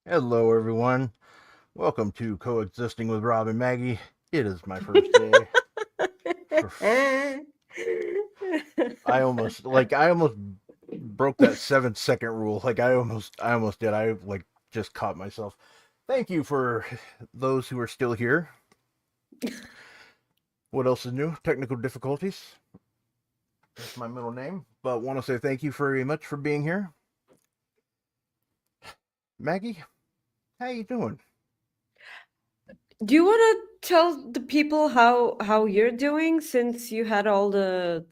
Hello, everyone. Welcome to Coexisting with Rob and Maggie. It is my first day. I almost broke that 7 second rule. I almost did. Just caught myself. Thank you for those who are still here. What else is new? Technical difficulties. That's my middle name. But want to say thank you very much for being here. Maggie, how you doing? Do you want to tell the people how you're doing since you had all the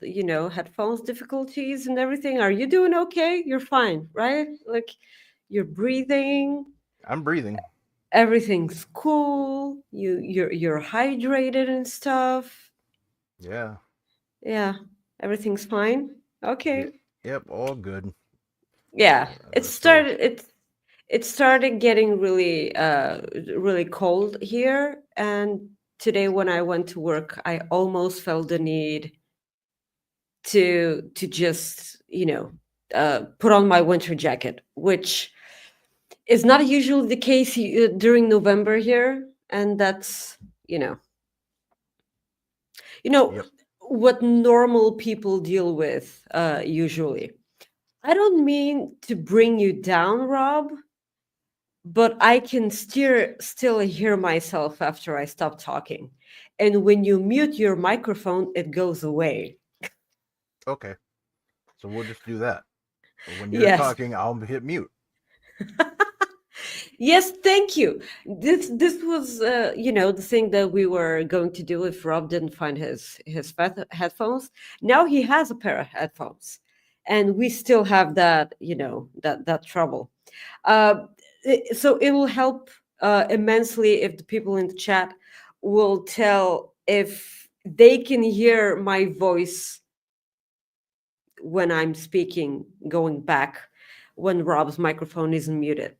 headphones difficulties and everything? Are you doing okay? You're fine, right? Like you're breathing, I'm breathing. everything's cool, you're hydrated and stuff. Yeah. Yeah, everything's fine. Yeah. Okay. Yep. All good. Yeah, it So started it started getting really cold here, and today when I went to work, I almost felt the need to just put on my winter jacket, which is not usually the case during November here, and that's you know you know yep. what normal people deal with usually. I don't mean to bring you down, Rob, but I can still hear myself after I stop talking. And when you mute your microphone, it goes away. Okay. So we'll just do that. When you're Yes. talking, I'll hit mute. Yes, thank you. This was the thing that we were going to do if Rob didn't find his headphones. Now he has a pair of headphones, and we still have that trouble. Uh, so it will help immensely if the people in the chat will tell if they can hear my voice when I'm speaking going back when Rob's microphone isn't muted,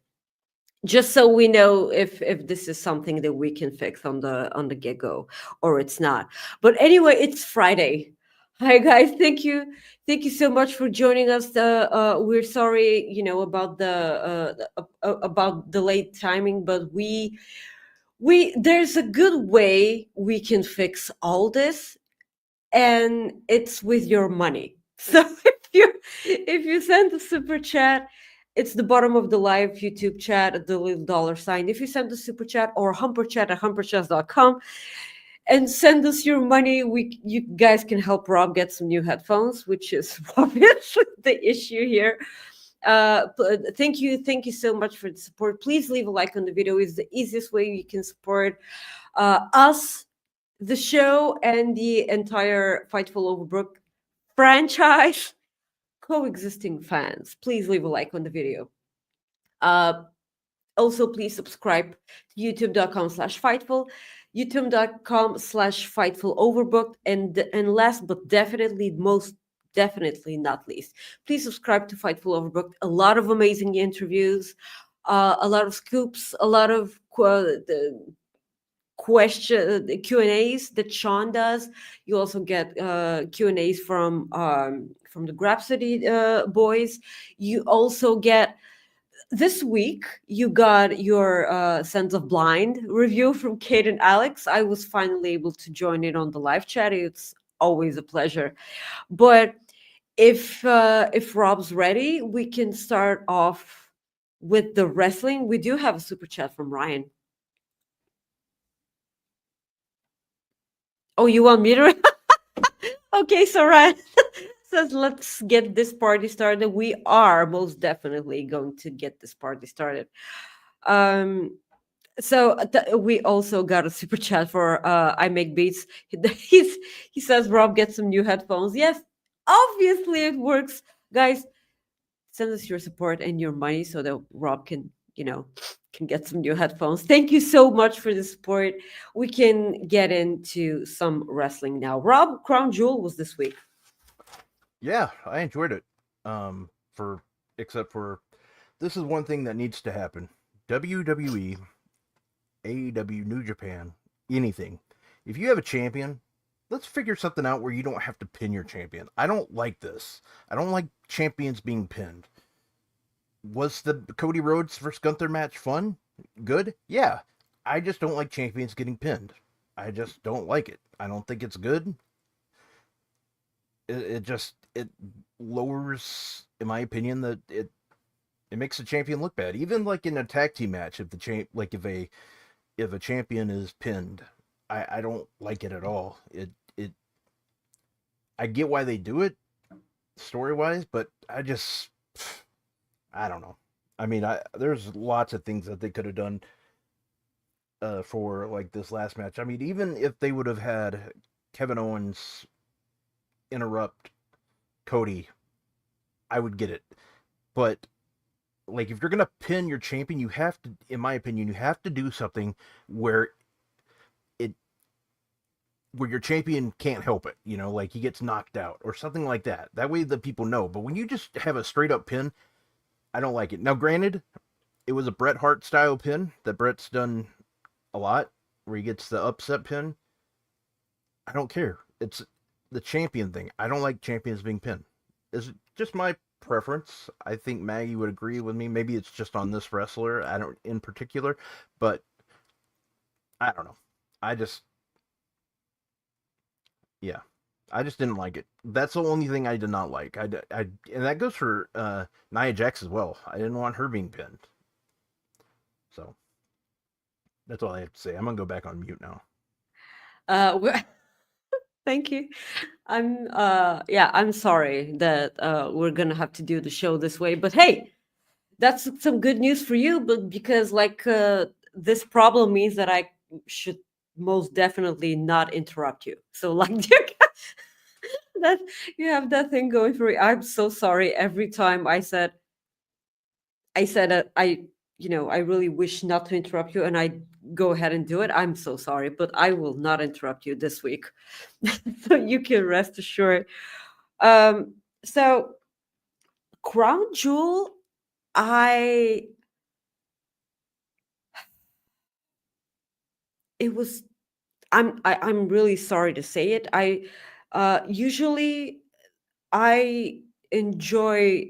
just so we know if this is something that we can fix on the get-go or it's not. But anyway, it's Friday. Hi guys, thank you so much for joining us. We're sorry about the late timing, but we there's a good way we can fix all this, and it's with your money. So if you send a super chat, it's the bottom of the live YouTube chat at the little dollar sign. If you send a super chat or humper chat at humperchats.com and send us your money, you guys can help Rob get some new headphones, which is obviously the issue here. Thank you so much for the support. Please leave a like on the video. It's the easiest way you can support us, the show, and the entire Fightful Overbook franchise. Coexisting fans, please leave a like on the video. Uh, Also, please subscribe to youtube.com/fightful, youtube.com/fightful overbooked, and last but definitely most definitely not least, please subscribe to Fightful Overbooked. A lot of amazing interviews, a lot of scoops, a lot of the question the Q&As that Sean does. You also get Q&As from the Grapsody boys. You also get, this week you got your Sense of Blind review from Kate and Alex. I was finally able to join in on the live chat. It's always a pleasure. But if Rob's ready, we can start off with the wrestling. We do have a super chat from Ryan. Oh, you want me to? Okay, so Ryan says, let's get this party started. We are most definitely going to get this party started. Um, we also got a super chat for I Make Beats. He says, Rob, get some new headphones. Yes, obviously it works. Guys, send us your support and your money so that Rob can get some new headphones. Thank you so much for the support. We can get into some wrestling now. Rob, Crown Jewel was this week. Yeah, I enjoyed it. For except for this is one thing that needs to happen. WWE, AEW, New Japan, anything. If you have a champion, let's figure something out where you don't have to pin your champion. I don't like this. I don't like champions being pinned. Was the Cody Rhodes versus Gunther match fun? Good? Yeah. I just don't like champions getting pinned. I just don't like it. I don't think it's good. It lowers, in my opinion, that it makes the champion look bad. Even like in a tag team match, if the if a champion is pinned, I don't like it at all. It I get why they do it story wise, but I don't know. I mean, there's lots of things that they could have done for like this last match. I mean, even if they would have had Kevin Owens interrupt Cody, I would get it. But like, if you're gonna pin your champion, you have to, in my opinion, you have to do something where it where your champion can't help it. You know, like he gets knocked out or something like that. That way the people know. But when you just have a straight up pin, I don't like it. Now, granted, it was a Bret Hart style pin that Bret's done a lot, where he gets the upset pin. I don't care. It's the champion thing. I don't like champions being pinned. It's just my preference. I think Maggie would agree with me. Maybe it's just on this wrestler. I don't in particular, but I don't know. I just yeah. I just didn't like it. That's the only thing I did not like. And that goes for Nia Jax as well. I didn't want her being pinned. So that's all I have to say. I'm gonna go back on mute now. Thank you. I'm sorry that we're gonna have to do the show this way, but hey, that's some good news for you. But because this problem means that I should most definitely not interrupt you. So like that you have that thing going for you. I'm so sorry. Every time I said I really wish not to interrupt you, and I go ahead and do it. I'm so sorry, but I will not interrupt you this week. So you can rest assured. So Crown Jewel, I it was I'm really sorry to say it. I usually I enjoy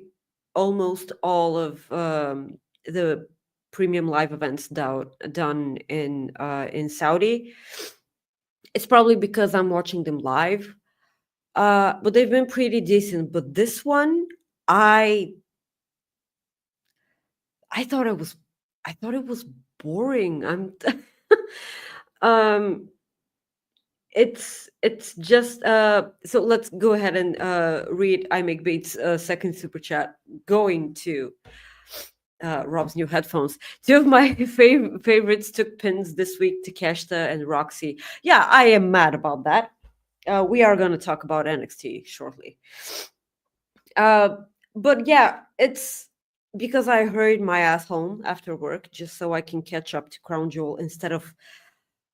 almost all of the premium live events done in Saudi. It's probably because I'm watching them live, but they've been pretty decent. But this one, I I thought it was boring. I'm um it's just so let's go ahead and read I make Bates second super chat going to Rob's new headphones. Two of my favorites took pins this week, Takeshita and Roxy. Yeah, I am mad about that. We are going to talk about NXT shortly. But yeah, it's because I hurried my ass home after work just so I can catch up to Crown Jewel instead of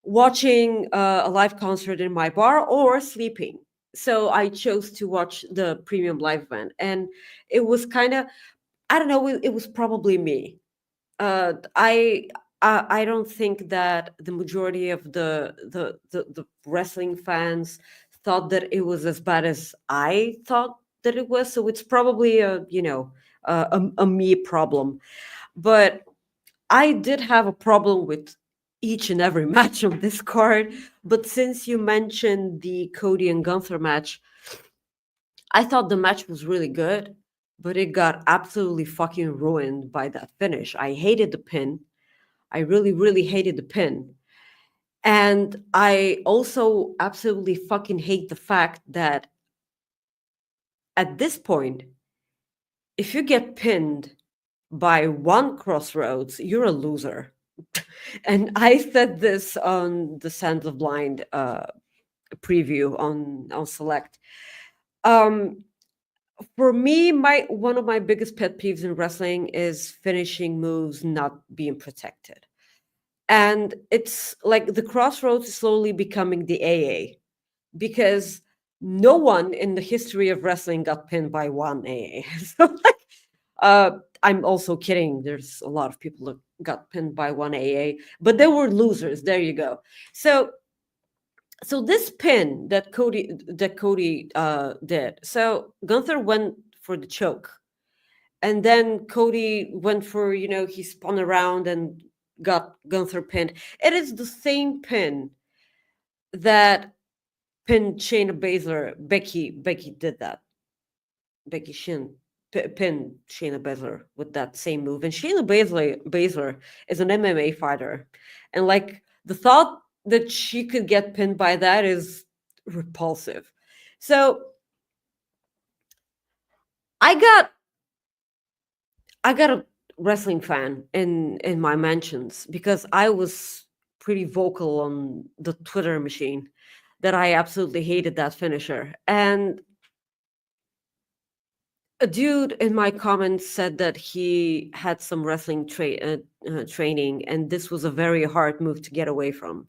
watching a live concert in my bar or sleeping. So I chose to watch the premium live event, and it was kind of, I don't know, it was probably me. Uh, I I don't think that the majority of the wrestling fans thought that it was as bad as I thought that it was. So it's probably a me problem. But I did have a problem with each and every match on this card. But since you mentioned the Cody and Gunther match, I thought the match was really good, but it got absolutely fucking ruined by that finish. I hated the pin. I really, really hated the pin. And I also absolutely fucking hate the fact that at this point, if you get pinned by one crossroads, you're a loser. And I said this on the Sands of Blind preview on Select. For me, my one of my biggest pet peeves in wrestling is finishing moves not being protected. And it's like the crossroads is slowly becoming the AA because no one in the history of wrestling got pinned by one AA. So like I'm also kidding. There's a lot of people that got pinned by one AA, but they were losers. There you go. So this pin that Cody did. So Gunther went for the choke, And then Cody went for, he spun around and got Gunther pinned. It is the same pin that pinned Shayna Baszler. Becky did that. Becky pinned Shayna Baszler with that same move. And Shayna Baszler is an MMA fighter. And like the thought that she could get pinned by that is repulsive. So I got a wrestling fan in my mentions because I was pretty vocal on the Twitter machine that I absolutely hated that finisher. And a dude in my comments said that he had some wrestling training, and this was a very hard move to get away from.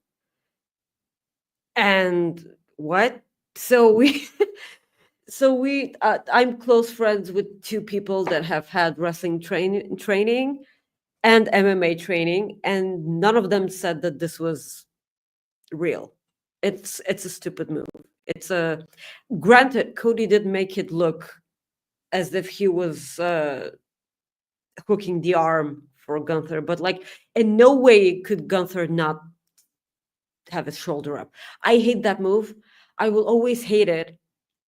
And what? So we, I'm close friends with two people that have had wrestling training and MMA training, and none of them said that this was real. It's a stupid move. It's a Granted, Cody did make it look as if he was hooking the arm for Gunther, but like in no way could Gunther not have his shoulder up. I hate that move. I will always hate it.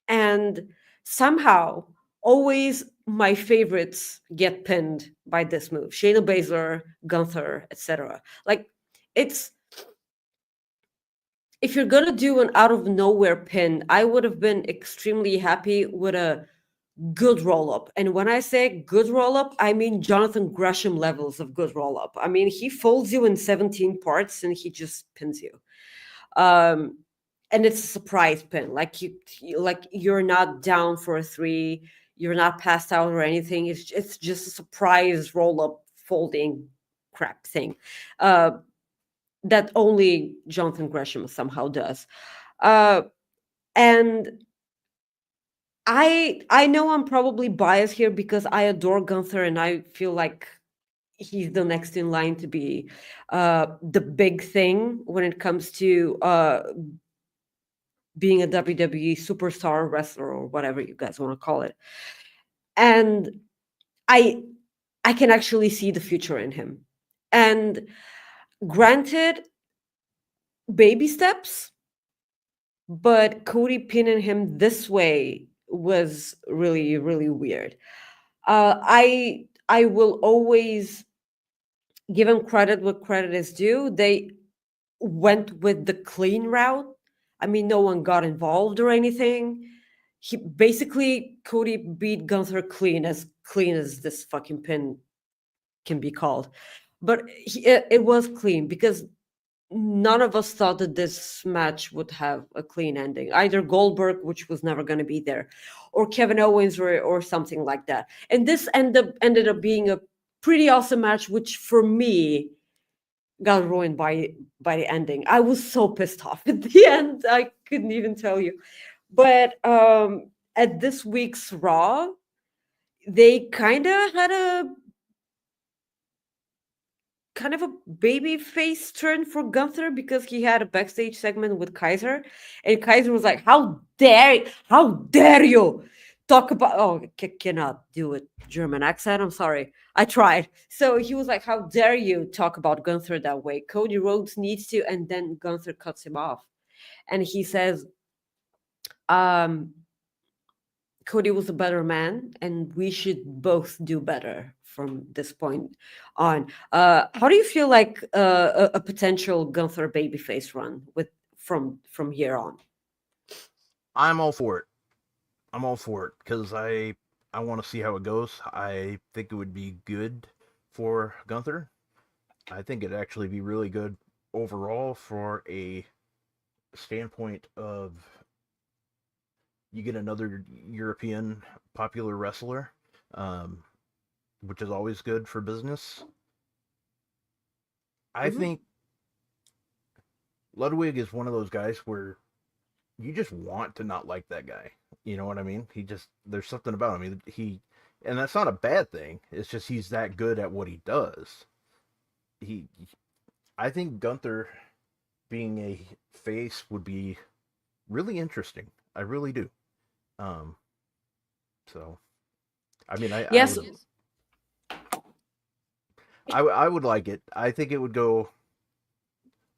And somehow, always my favorites get pinned by this move. Shayna Baszler, Gunther, etc. Like, it's if you're gonna do an out of nowhere pin, I would have been extremely happy with a good roll up. And when I say good roll up, I mean Jonathan Gresham levels of good roll up. I mean, he folds you in 17 parts and he just pins you. And it's a surprise pin. Like you're not down for a 3, you're not passed out or anything. It's just a surprise roll up folding crap thing. That only Jonathan Gresham somehow does. And I know I'm probably biased here because I adore Gunther and I feel like he's the next in line to be the big thing when it comes to being a WWE superstar wrestler or whatever you guys want to call it. And I can actually see the future in him. And granted, baby steps, but Cody pinning him this way was really, really weird. I will always give him credit what credit is due. They went with the clean route. I mean, no one got involved or anything. Cody beat Gunther clean as this fucking pin can be called. But it was clean because none of us thought that this match would have a clean ending. Either Goldberg, which was never going to be there, or Kevin Owens or something like that. And this ended up being a pretty awesome match, which for me got ruined by the ending. I was so pissed off at the end. I couldn't even tell you. But at this week's Raw, they kind of had a baby face turn for Gunther because he had a backstage segment with Kaiser, and Kaiser was like, how dare you talk about cannot do a German accent, I'm sorry, I tried. So he was like, how dare you talk about Gunther that way? Cody Rhodes needs to. And then Gunther cuts him off and he says, Cody was a better man and we should both do better from this point on. How do you feel like a potential Gunther babyface run from here on? I'm all for it because I want to see how it goes. I think it would be good for Gunther. I think it'd actually be really good overall for a standpoint of you get another European popular wrestler, which is always good for business. I think Ludwig is one of those guys where you just want to not like that guy. You know what I mean? There's something about him. And that's not a bad thing. It's just he's that good at what he does. I think Gunther being a face would be really interesting. I really do. So, I mean, Yes. I would like it. I think it would go.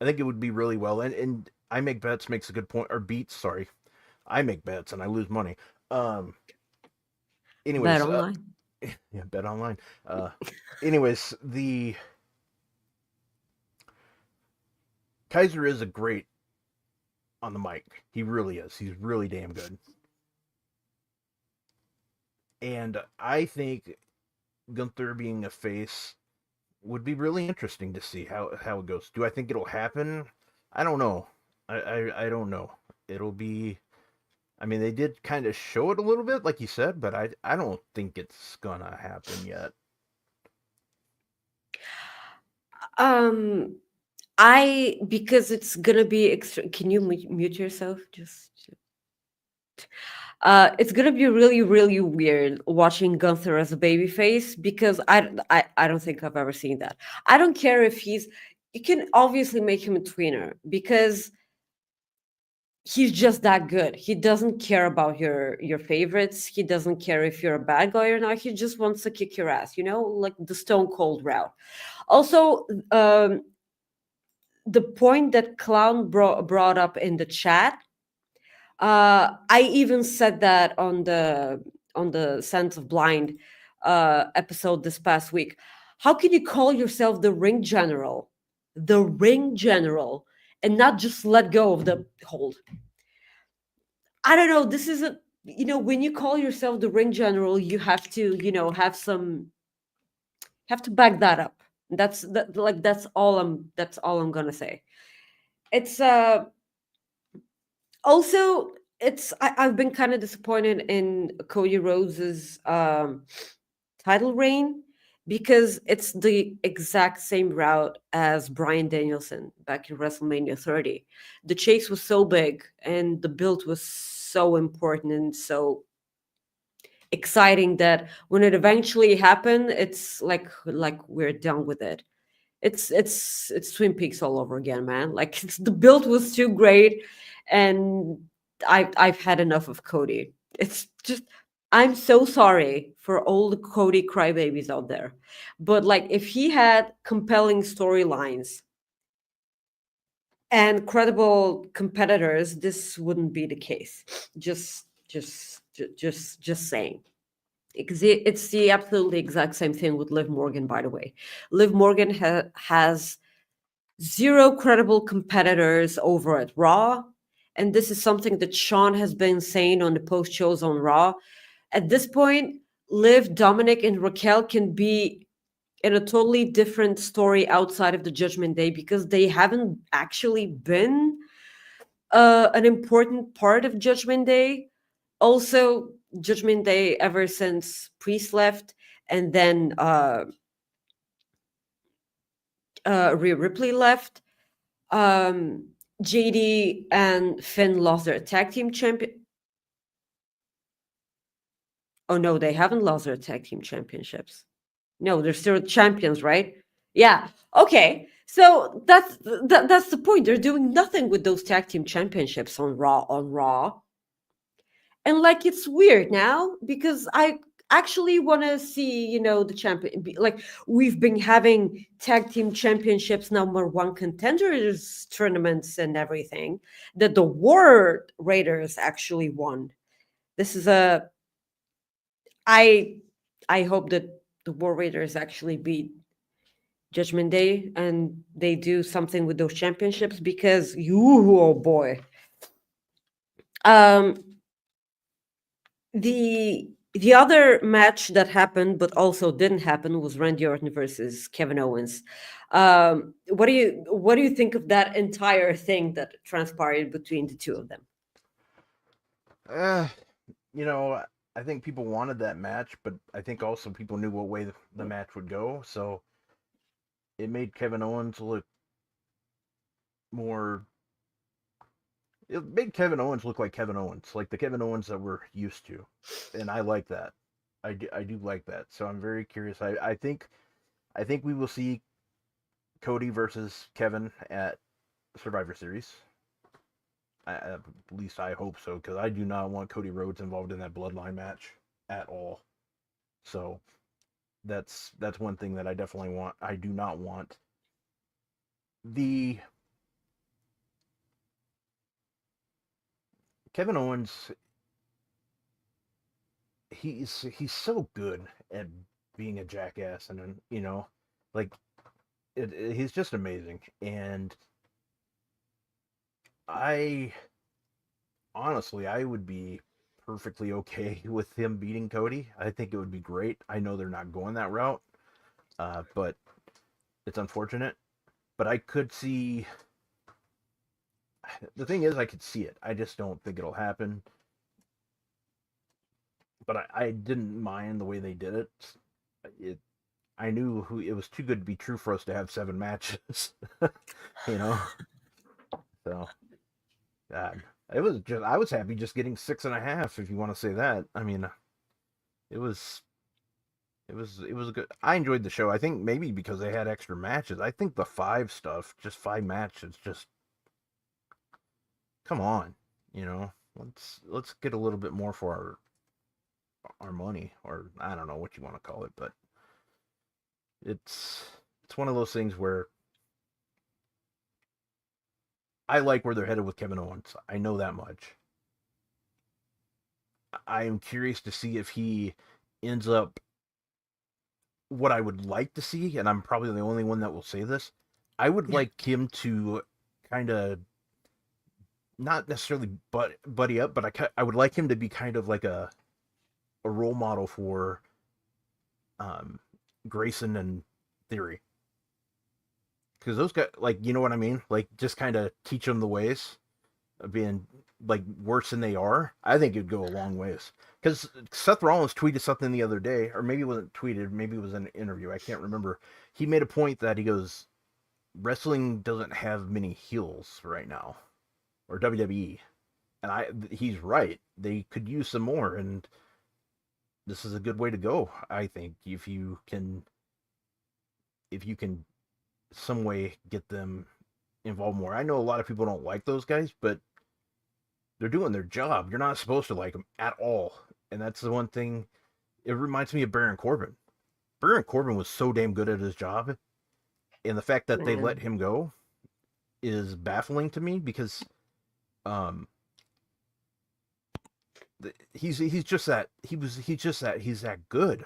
I think it would be really well. And I make bets makes a good point, or beats. Sorry, I make bets and I lose money. Um. Bet Anyways, online. yeah, bet online. Uh. Anyways, the Kaiser is a great on the mic. He really is. He's really damn good. And I think Gunther being a face would be really interesting to see how it goes. Do I think it'll happen? I don't know. I don't know. It'll be. I mean, they did kind of show it a little bit, like you said, but I don't think it's gonna happen yet. Um, I because it's gonna be extra. Can you mute yourself? Just. It's gonna be really, really weird watching Gunther as a babyface because I don't think I've ever seen that. I don't care if he's. You can obviously make him a tweener because he's just that good. He doesn't care about your favorites. He doesn't care if you're a bad guy or not. He just wants to kick your ass. Like the Stone Cold route. Also, the point that Clown brought up in the chat. I even said that on the Sense of Blind episode this past week. How can you call yourself the ring general, and not just let go of the hold? I don't know. This is when you call yourself the ring general, you have to have to back that up. That's all I'm gonna say. It's also I've been kind of disappointed in Cody Rhodes's title reign because it's the exact same route as Bryan Danielson back in WrestleMania 30. The chase was so big and the build was so important and so exciting that when it eventually happened, it's like we're done with it. It's Twin Peaks all over again, man. Like the build was too great, and I've had enough of Cody. It's just I'm so sorry for all the Cody crybabies out there, but like if he had compelling storylines and credible competitors, this wouldn't be the case. Just saying. Because it's the absolutely exact same thing with Liv Morgan, by the way. Liv Morgan has zero credible competitors over at Raw. And this is something that Sean has been saying on the post shows on Raw. At this point, Liv, Dominic, and Raquel can be in a totally different story outside of the Judgment Day because they haven't actually been an important part of Judgment Day. Also, Judgment Day ever since Priest left, and then Rhea Ripley left. JD and Finn lost their tag team champion. Oh no, they haven't lost their tag team championships. No, they're still champions, right? Yeah. Okay. So that's the point. They're doing nothing with those tag team championships on Raw. And like it's weird now because I actually want to see the champion like we've been having tag team championships number one contenders tournaments and everything that the War Raiders actually won. This is a I I hope that the War Raiders actually beat Judgment Day and they do something with those championships because you oh boy. um The other match that happened but also didn't happen was Randy Orton versus Kevin Owens. What do you think of that entire thing that transpired between the two of them? Uh, you know, I think people wanted that match, but I think also people knew what way the match would go, so it made Kevin Owens look more. It made Kevin Owens look like Kevin Owens, like the Kevin Owens that we're used to, and I like that. I do like that. So I'm very curious. I think we will see Cody versus Kevin at Survivor Series. At least I hope so, because I do not want Cody Rhodes involved in that Bloodline match at all. So That's one thing that I definitely want. I do not want the Kevin Owens. He's so good at being a jackass, and then, like he's just amazing. And I honestly, I would be perfectly okay with him beating Cody. I think it would be great. I know they're not going that route, but it's unfortunate. But I could see. The thing is, I could see it. I just don't think it'll happen. But I didn't mind the way they did it. I knew it was too good to be true for us to have 7 matches. you know. So, God, it was just. I was happy just getting 6.5. If you want to say that, I mean, it was. It was a good. I enjoyed the show. I think maybe because they had extra matches. I think the 5 stuff, just 5 matches, just come on, let's get a little bit more for our money, or I don't know what you want to call it, but it's one of those things where I like where they're headed with Kevin Owens. I know that much. I am curious to see if he ends up what I would like to see, and I'm probably the only one that will say this. I would like him to kind of not necessarily buddy up, but I would like him to be kind of like a role model for Grayson and Theory. Because those guys, like, you know what I mean? Like, just kind of teach them the ways of being, like, worse than they are. I think it'd go a long ways. Because Seth Rollins tweeted something the other day, or maybe it wasn't tweeted, maybe it was an interview, I can't remember. He made a point that he goes, wrestling doesn't have many heels right now, or WWE. And he's right. They could use some more, and this is a good way to go, I think, if you can some way get them involved more. I know a lot of people don't like those guys, but they're doing their job. You're not supposed to like them at all. And that's the one thing. It reminds me of Baron Corbin. Baron Corbin was so damn good at his job, and the fact that they let him go is baffling to me, because he's just that he's that good.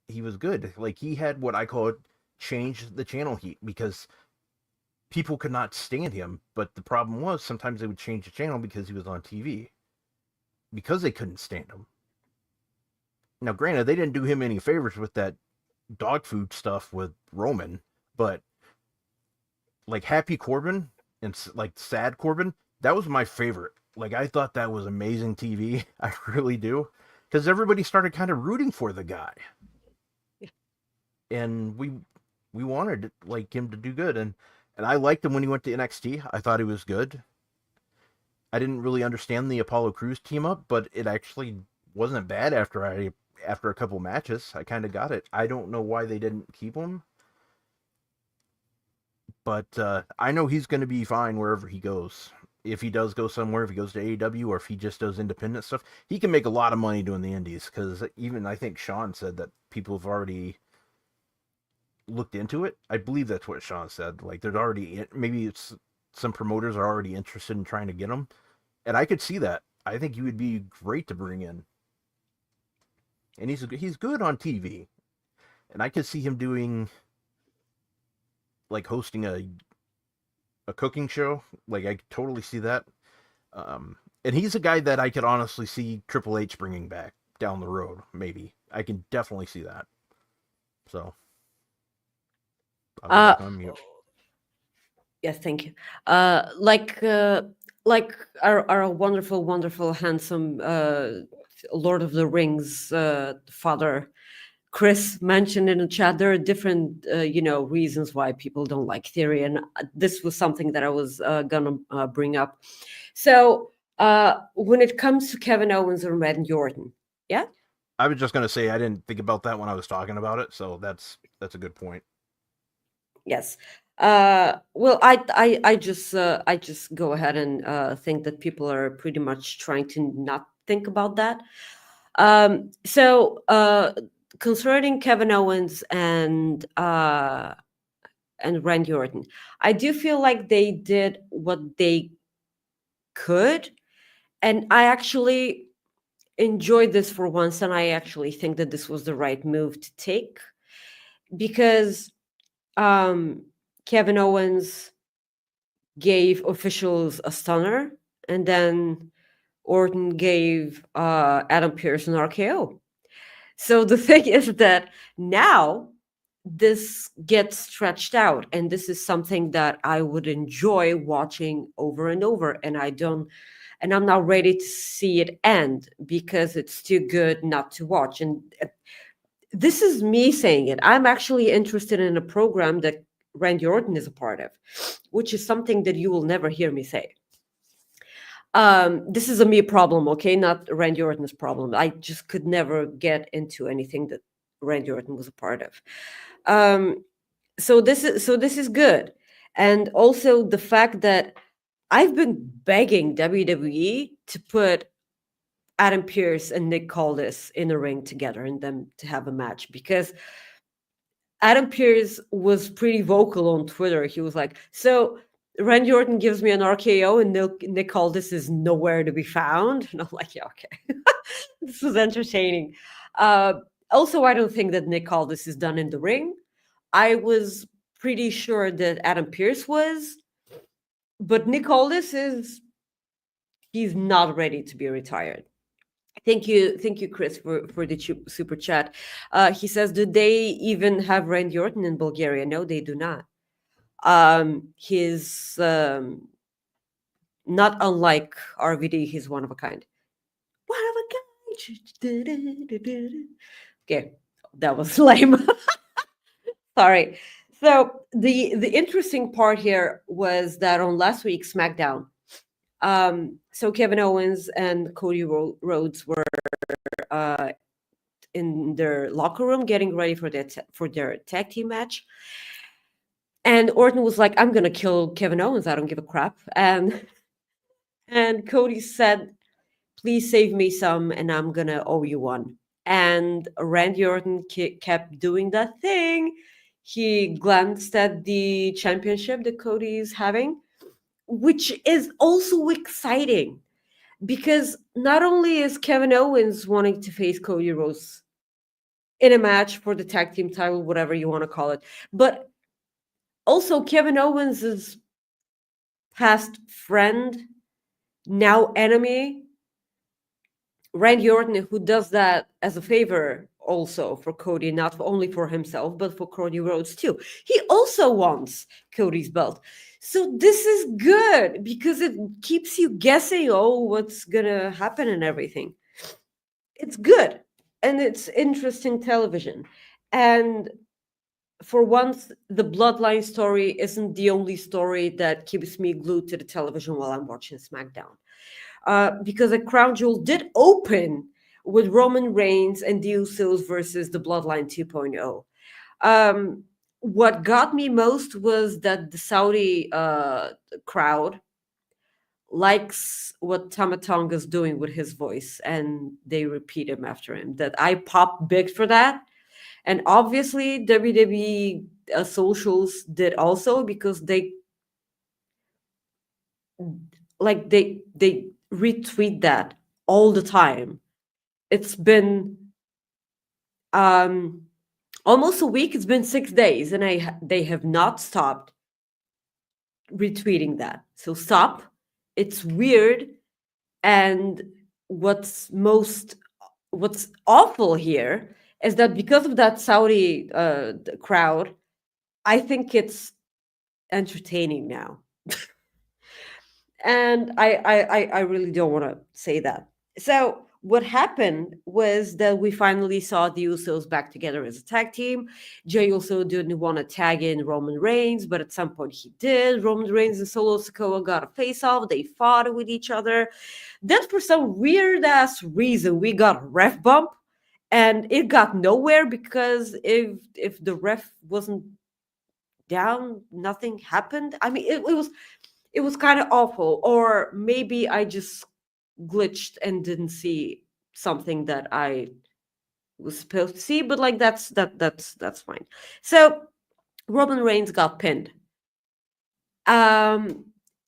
He was good. Like, he had what I call it, change the channel heat, because people could not stand him. But the problem was sometimes they would change the channel because he was on TV, because they couldn't stand him. Now, granted, they didn't do him any favors with that dog food stuff with Roman, but like Happy Corbin and like Sad Corbin, that was my favorite. Like, I thought that was amazing TV. I really do, because everybody started kind of rooting for the guy, and we wanted like him to do good, and I liked him when he went to NXT. I thought he was good. I didn't really understand the Apollo Crews team up, but it actually wasn't bad after a couple matches. I kind of got it. I don't know why they didn't keep him, but I know he's going to be fine wherever he goes. If he does go somewhere, if he goes to AEW, or if he just does independent stuff, he can make a lot of money doing the indies, because even I think Sean said that people have already looked into it. I believe that's what Sean said. Like, there's already, maybe it's some promoters are already interested in trying to get him, and I could see that. I think he would be great to bring in, and he's good on TV, and I could see him doing, like, hosting a cooking show. Like, I could totally see that. And he's a guy that I could honestly see Triple H bringing back down the road. Maybe I can definitely see that. So. Yes, thank you. Like our wonderful, wonderful, handsome Lord of the Rings father Chris mentioned in the chat, there are different reasons why people don't like Theory, and this was something that I was gonna bring up. So when it comes to Kevin Owens and Randy Orton, yeah, I was just gonna say I didn't think about that when I was talking about it, so that's a good point. Yes. Well, I just go ahead and think that people are pretty much trying to not think about that. So concerning Kevin Owens and Randy Orton, I do feel like they did what they could, and I actually enjoyed this for once, and I actually think that this was the right move to take, because Kevin Owens gave officials a stunner, and then Orton gave Adam Pearce an RKO. So the thing is that now this gets stretched out, and this is something that I would enjoy watching over and over, and I'm not ready to see it end because it's too good not to watch. And this is me saying it. I'm actually interested in a program that Randy Orton is a part of, which is something that you will never hear me say. This is a me problem, okay? Not Randy Orton's problem. I just could never get into anything that Randy Orton was a part of. So this is good. And also the fact that I've been begging WWE to put Adam Pearce and Nick Aldis in a ring together and them to have a match, because Adam Pearce was pretty vocal on Twitter. He was like, so Randy Orton gives me an RKO and Nick Aldis is nowhere to be found. And I'm like, yeah, okay. This was entertaining. Also, I don't think that Nick Aldis is done in the ring. I was pretty sure that Adam Pearce was, but Nick Aldis he's not ready to be retired. Thank you, Chris, for the super chat. He says, do they even have Randy Orton in Bulgaria? No, they do not. He's not unlike RVD. He's one of a kind. One of a kind. Okay, that was lame. Sorry. So the interesting part here was that on last week's SmackDown, so Kevin Owens and Cody Rhodes were in their locker room getting ready for their tag team match. And Orton was like, I'm going to kill Kevin Owens. I don't give a crap. And Cody said, please save me some, and I'm going to owe you one. And Randy Orton kept doing that thing. He glanced at the championship that Cody is having, which is also exciting, because not only is Kevin Owens wanting to face Cody Rhodes in a match for the tag team title, whatever you want to call it, but also Kevin Owens' past friend, now enemy, Randy Orton, who does that as a favor also for Cody, not only for himself, but for Cody Rhodes too. He also wants Cody's belt. So this is good because it keeps you guessing, what's going to happen and everything. It's good. And it's interesting television. And for once, the Bloodline story isn't the only story that keeps me glued to the television while I'm watching SmackDown. Because a Crown Jewel did open with Roman Reigns and the Usos versus the Bloodline 2.0. What got me most was that the Saudi crowd likes what Tama Tonga's doing with his voice, and they repeat him after him. That I pop big for that. And obviously WWE socials did also, because they retweet that all the time. It's been almost a week. It's been 6 days, and they have not stopped retweeting that. So stop. It's weird. And what's awful here is that because of that Saudi crowd, I think it's entertaining now. And I really don't want to say that. So what happened was that we finally saw the Usos back together as a tag team. Jey Uso didn't want to tag in Roman Reigns, but at some point he did. Roman Reigns and Solo Sikoa got a face-off. They fought with each other. Then for some weird-ass reason, we got a ref bump, and it got nowhere, because if the ref wasn't down, nothing happened. I mean, it was kind of awful. Or maybe I just glitched and didn't see something that I was supposed to see, but like that's fine. So Roman Reigns got pinned. Sami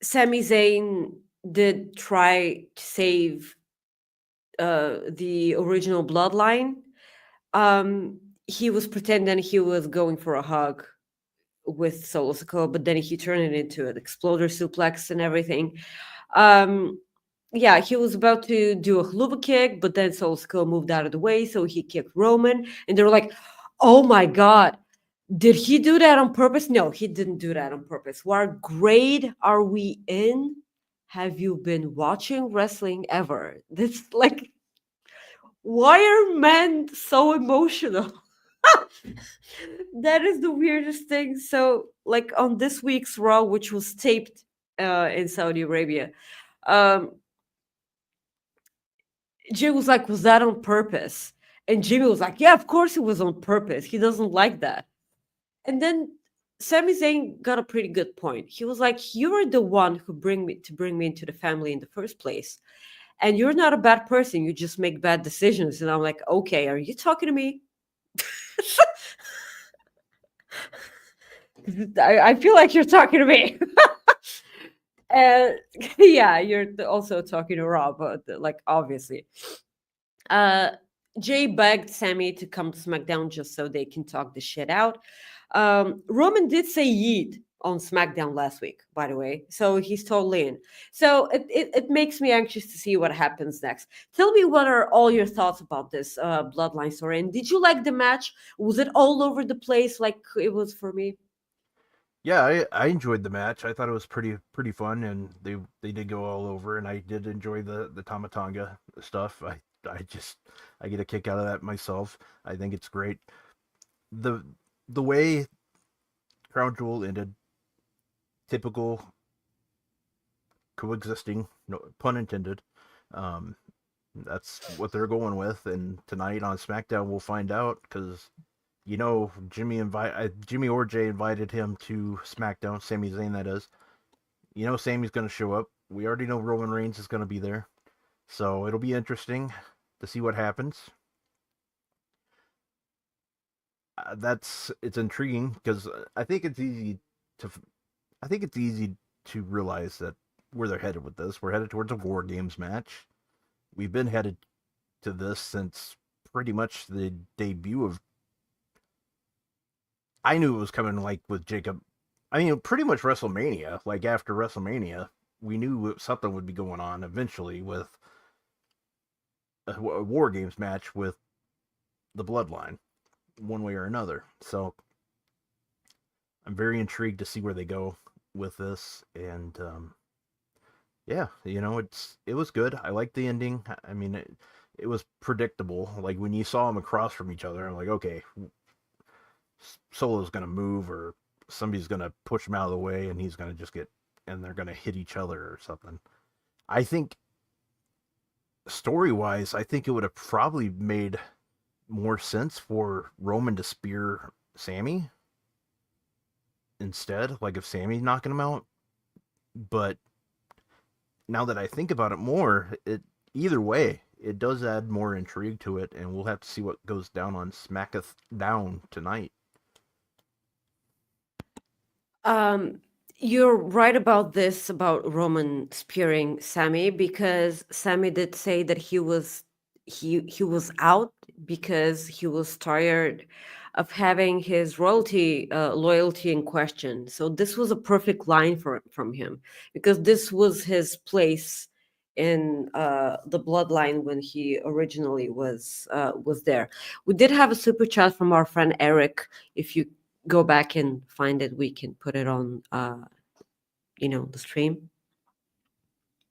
Zayn did try to save the original Bloodline. He was pretending he was going for a hug with Solo Sikoa, but then he turned it into an exploder suplex and everything. Yeah, he was about to do a haluva kick, but then Solo Sikoa moved out of the way, so he kicked Roman, and they were like, "Oh my god, did he do that on purpose?" No, he didn't do that on purpose. What grade are we in? Have you been watching wrestling ever? This like, why are men so emotional? That is the weirdest thing. So, like on this week's Raw, which was taped in Saudi Arabia, um, Jay was like, "Was that on purpose?" And Jimmy was like, "Yeah, of course it was on purpose. He doesn't like that." And then Sami Zayn got a pretty good point. He was like, "You are the one who bring me into the family in the first place, and you're not a bad person. You just make bad decisions." And I'm like, "Okay, are you talking to me?" I feel like you're talking to me. And yeah, you're also talking to Rob, but like obviously. Jay begged Sammy to come to SmackDown just so they can talk the shit out. Roman did say yeet on SmackDown last week, by the way, so he's totally in. So it makes me anxious to see what happens next. Tell me, what are all your thoughts about this Bloodline story? And did you like the match? Was it all over the place like it was for me? Yeah, I enjoyed the match. I thought it was pretty fun, and they did go all over, and I did enjoy the Tamatanga stuff. I get a kick out of that myself. I think it's great. The the way Crown Jewel ended, typical coexisting, no pun intended. Um, that's what they're going with, and tonight on SmackDown we'll find out because Jimmy or Jay invited him to SmackDown. Sami Zayn, that is. Sami's going to show up. We already know Roman Reigns is going to be there, so it'll be interesting to see what happens. It's intriguing because to I think it's easy to realize that where they're headed with this. We're headed towards a War Games match. We've been headed to this since pretty much the debut of. I knew it was coming like with Jacob. I mean, pretty much WrestleMania. Like after WrestleMania, we knew something would be going on eventually with a War Games match with the Bloodline, one way or another. So I'm very intrigued to see where they go with this, and yeah, it was good. I liked the ending. I mean, it was predictable. Like when you saw them across from each other, I'm like, okay, Solo's gonna move, or somebody's gonna push him out of the way, and he's gonna and they're gonna hit each other or something. I think story wise, I think it would have probably made more sense for Roman to spear Sammy instead, like if Sammy's knocking him out. But now that I think about it more, either way, it does add more intrigue to it, and we'll have to see what goes down on SmackDown tonight. You're right about this, about Roman spearing Sammy, because Sammy did say that he was out because he was tired of having his loyalty in question. So this was a perfect line from him, because this was his place in the Bloodline when he originally was there. We did have a super chat from our friend Eric. If you go back and find it, we can put it on the stream,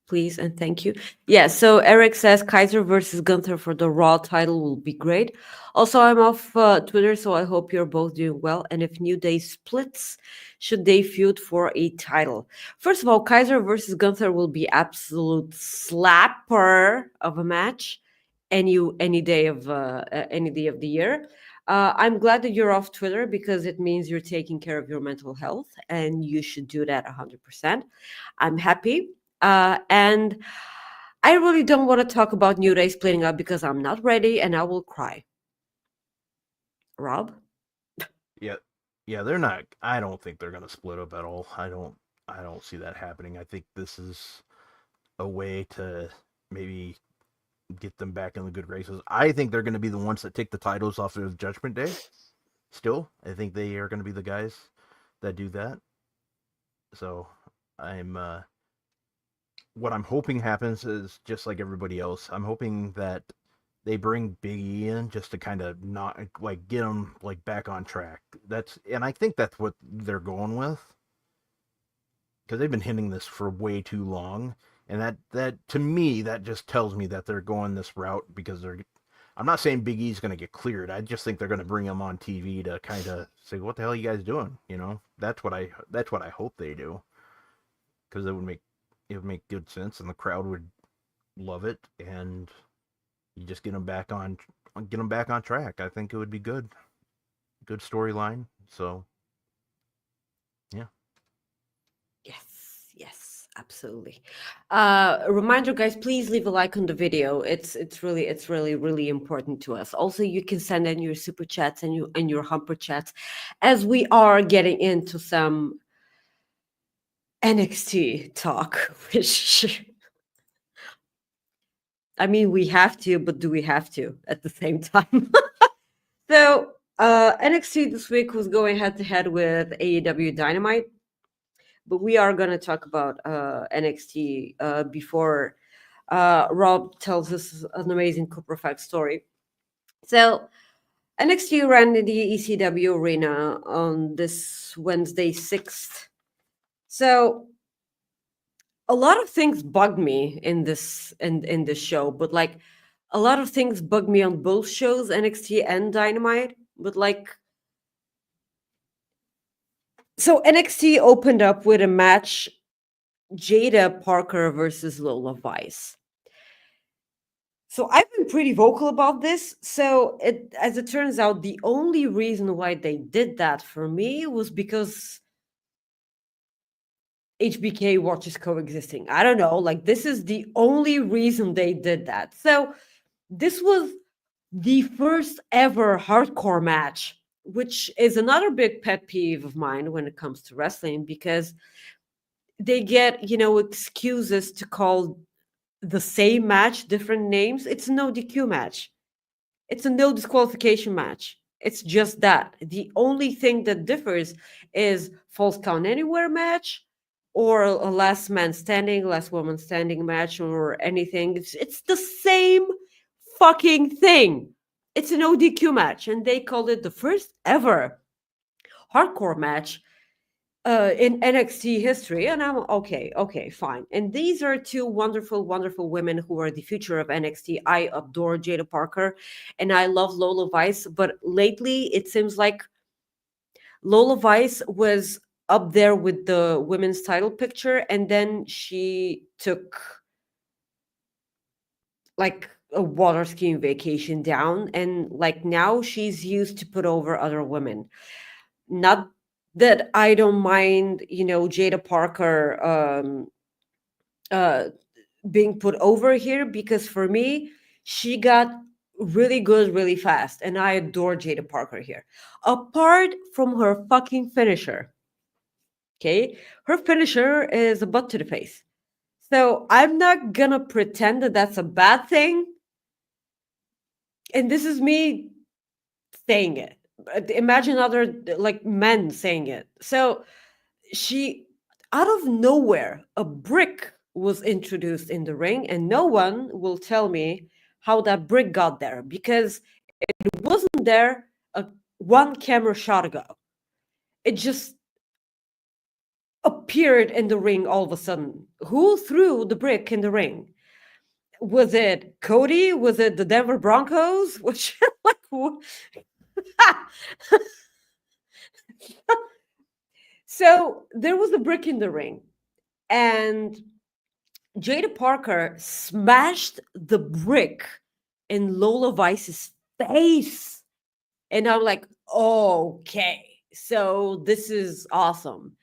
please, and thank you. Yeah, so Eric says Kaiser versus Gunther for the Raw title will be great. Also, I'm off Twitter, so I hope you're both doing well. And if New Day splits, should they feud for a title? First of all, Kaiser versus Gunther will be absolute slapper of a match any day of the year. I'm glad that you're off Twitter, because it means you're taking care of your mental health, and you should do that 100%. I'm happy. And I really don't want to talk about New Day splitting up, because I'm not ready and I will cry. Rob? Yeah, they're not. I don't think they're gonna split up at all. I don't see that happening. I think this is a way to maybe get them back in the good graces. I think they're gonna be the ones that take the titles off of Judgment Day. Still, I think they are gonna be the guys that do that. So I'm what I'm hoping happens is just like everybody else. I'm hoping that they bring Big E in just to kind of not like get him like back on track. And I think that's what they're going with because they've been hinting this for way too long, and that to me that just tells me that they're going this route because they're. I'm not saying Big E's going to get cleared. I just think they're going to bring him on TV to kind of say, "What the hell are you guys doing?" You know, that's what I hope they do because it would make good sense and the crowd would love it and you just get them back on track. I think it would be good storyline. So yeah. Yes, absolutely. A reminder, guys, please leave a like on the video. It's really important to us. Also, you can send in your super chats and your humper chats as we are getting into some NXT talk, which I mean we have to, but do we have to at the same time? So NXT this week was going head to head with AEW Dynamite, but we are going to talk about NXT before Rob tells us an amazing Cooper Fact story. So NXT ran in the ECW arena on this Wednesday 6th. So a lot of things bugged me in this show, but like a lot of things bugged me on both shows, NXT and Dynamite. But like, so NXT opened up with a match, Jada Parker versus Lola Vice. So I've been pretty vocal about this. So as it turns out, the only reason why they did that for me was because HBK watches Coexisting. I don't know. Like, this is the only reason they did that. So this was the first ever hardcore match, which is another big pet peeve of mine when it comes to wrestling, because they get, excuses to call the same match different names. It's a no DQ match. It's a no disqualification match. It's just that. The only thing that differs is false count anywhere match or a last man standing, last woman standing match or anything. It's the same fucking thing. It's an ODQ match, and they called it the first ever hardcore match in NXT history. And I'm okay, fine. And these are two wonderful, wonderful women who are the future of NXT. I adore Jada Parker and I love Lola Vice, but lately it seems like Lola Vice was up there with the women's title picture, and then she took like a water skiing vacation down, and like now she's used to put over other women. Not that I don't mind, Jada Parker being put over here, because for me, she got really good really fast, and I adore Jada Parker here. Apart from her fucking finisher, okay, her finisher is a butt to the face. So I'm not gonna pretend that that's a bad thing. And this is me saying it. Imagine other like men saying it. So she, out of nowhere, a brick was introduced in the ring, and no one will tell me how that brick got there, because it wasn't there one camera shot ago. It just appeared in the ring all of a sudden. Who threw the brick in the ring? Was it Cody? Was it the Denver Broncos? Which like so there was a brick in the ring, and Jada Parker smashed the brick in Lola Vice's face. And I'm like, okay, so this is awesome.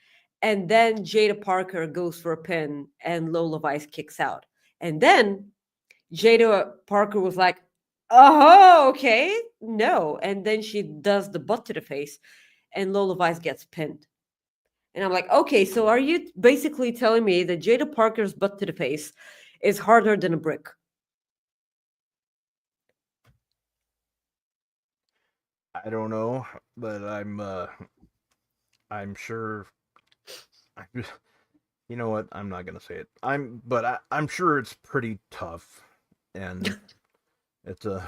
And then Jada Parker goes for a pin and Lola Vice kicks out. And then Jada Parker was like, oh, okay, no. And then she does the butt to the face, and Lola Vice gets pinned. And I'm like, okay, so are you basically telling me that Jada Parker's butt to the face is harder than a brick? I don't know, but I'm sure. I, you know what? I'm not gonna say it. I'm sure it's pretty tough, and it's a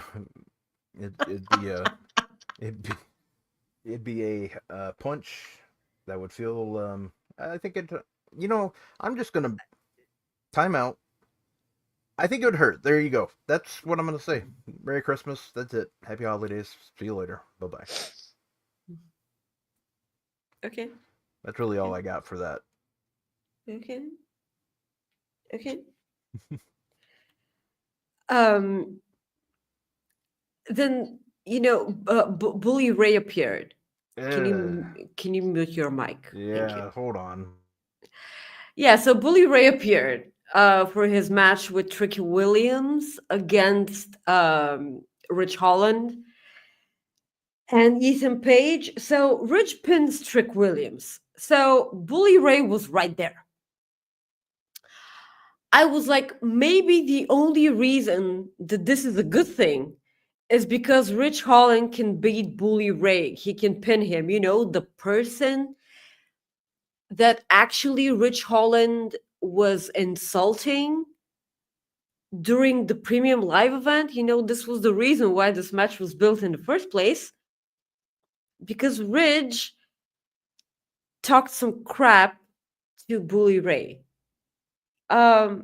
it'd be a it'd be, it'd be a punch that would feel. I think it. You know, I'm just gonna time out. I think it would hurt. There you go. That's what I'm gonna say. Merry Christmas. That's it. Happy holidays. See you later. Bye bye. Okay. That's really all Okay. I got for that. Okay. Okay. Um. Then Bully Ray appeared. Uh, Can you mute your mic? Thank you. yeah. Hold on. Yeah. So Bully Ray appeared for his match with Tricky Williams against Rich Holland and Ethan Page. So Rich pins Trick Williams. So Bully Ray was right there. I was like, maybe the only reason that this is a good thing is because Rich Holland can beat Bully Ray. He can pin him. The person that actually Rich Holland was insulting during the premium live event. This was the reason why this match was built in the first place. Because Ridge talked some crap to Bully Ray. So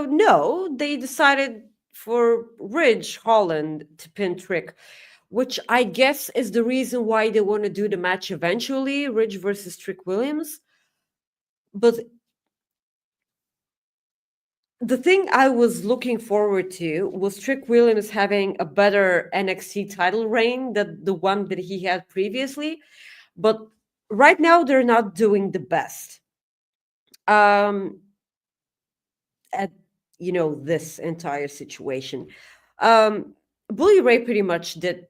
no, they decided for Ridge Holland to pin Trick, which I guess is the reason why they want to do the match eventually, Ridge versus Trick Williams. But the thing I was looking forward to was Trick Williams having a better NXT title reign than the one that he had previously. But right now they're not doing the best. At this entire situation. Bully Ray pretty much did,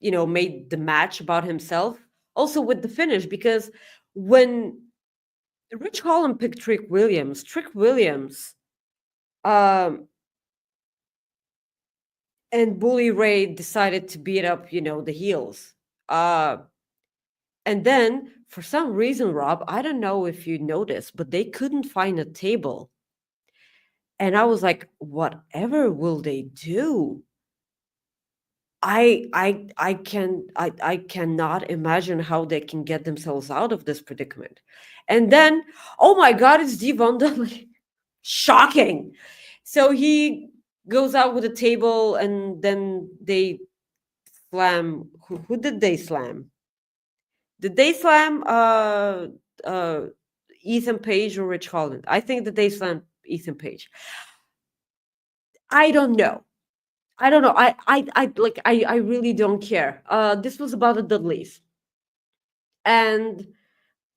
made the match about himself. Also with the finish, because when Rich Holland picked Trick Williams, um, and Bully Ray decided to beat up, the heels. And then for some reason, Rob, I don't know if you noticed, but they couldn't find a table. And I was like, whatever will they do? I cannot imagine how they can get themselves out of this predicament. And then, oh my God, it's Devon Dudley. Shocking. So he goes out with a table, and then they slam. Who did they slam? Did they slam uh Ethan Page or Rich Holland? I think that they slammed Ethan Page. I don't know. I don't know. I really don't care. This was about the Dudleys. And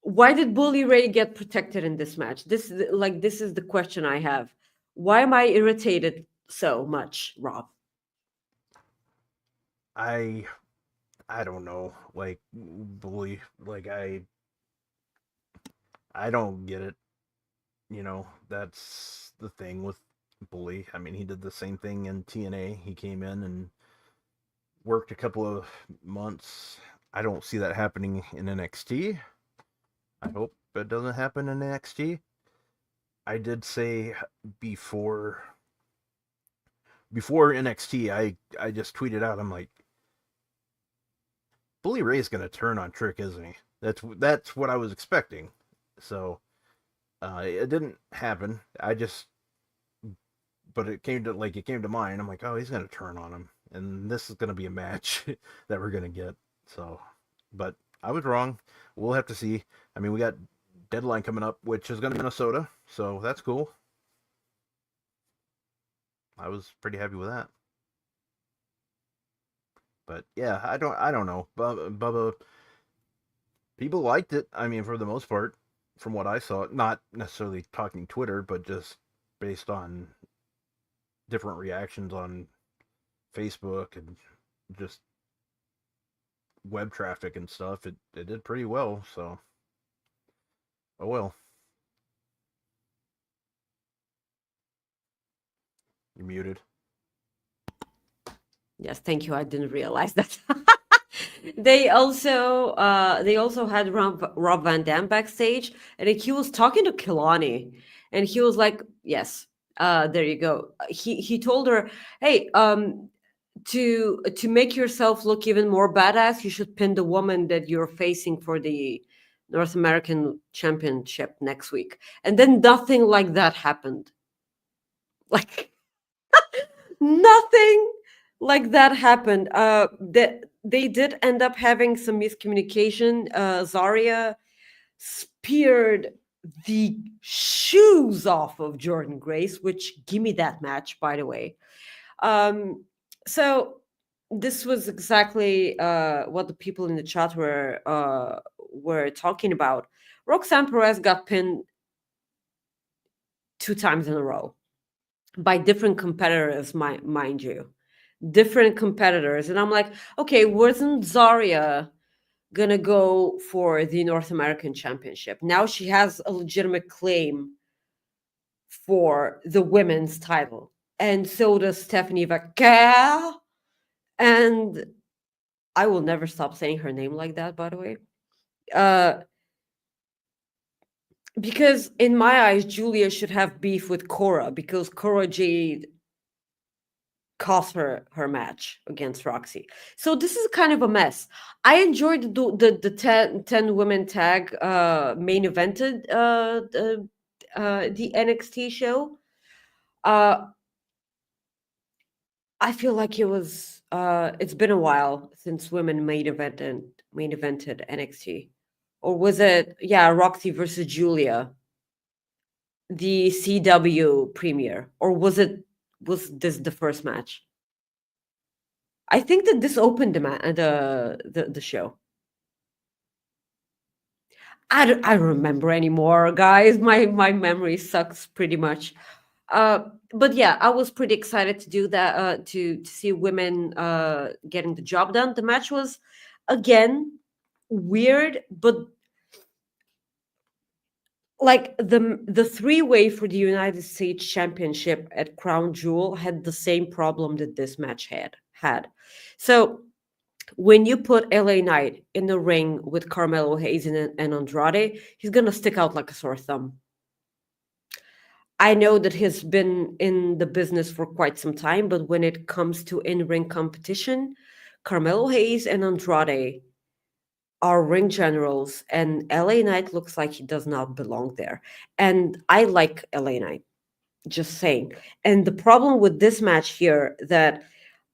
why did Bully Ray get protected in this match? This is the question I have. Why am I irritated so much, Rob? I I don't know. Like bully. Like I don't get it. That's the thing with bully. I mean, he did the same thing in TNA. He came in and worked a couple of months. I don't see that happening in NXT. I hope it doesn't happen in NXT. I did say before NXT, I just tweeted out. I'm like, Bully Ray's gonna turn on Trick, isn't he? That's what I was expecting. So it didn't happen. But it came to mind. I'm like, oh, he's gonna turn on him, and this is gonna be a match that we're gonna get. So, but I was wrong. We'll have to see. I mean, we got deadline coming up, which is gonna be Minnesota, so that's cool. I was pretty happy with that. But yeah, I don't know. Bubba, people liked it. I mean, for the most part, from what I saw, not necessarily talking Twitter, but just based on different reactions on Facebook and just web traffic and stuff, it did pretty well. So, oh well. You're muted. Yes, thank you. I didn't realize that. They also had Rob Van Dam backstage, and he was talking to Kilani, and he was like, "Yes, there you go." He told her, "Hey, to make yourself look even more badass, you should pin the woman that you're facing for the North American Championship next week." And then nothing like that happened. Like nothing like that happened. They did end up having some miscommunication. Zarya speared the shoes off of Jordan Grace, which give me that match, by the way. So this was exactly what the people in the chat were talking about. Roxanne Perez got pinned 2 times in a row by different competitors, mind you, different competitors. And I'm like, okay, wasn't Zarya gonna go for the North American Championship? Now she has a legitimate claim for the women's title, and so does Stephanie Vaquer. And I will never stop saying her name like that, by the way. Because in my eyes, Julia should have beef with Cora, because Cora Jade cost her match against Roxy. So this is kind of a mess. I enjoyed the 10 women tag main evented the NXT show. I feel like it's been a while since women main evented NXT. Or was it, yeah, Roxy versus Julia, the CW premiere? Or was this the first match? I think that this opened the show. I don't remember anymore, guys. My memory sucks pretty much. But yeah, I was pretty excited to do that, to see women getting the job done. The match was again weird, but like the three-way for the United States Championship at Crown Jewel had the same problem that this match had. So when you put LA Knight in the ring with Carmelo Hayes and Andrade, he's gonna stick out like a sore thumb. I know that he's been in the business for quite some time, but when it comes to in-ring competition, Carmelo Hayes and Andrade are ring generals, and LA Knight looks like he does not belong there. And I like LA Knight, just saying. And the problem with this match here, that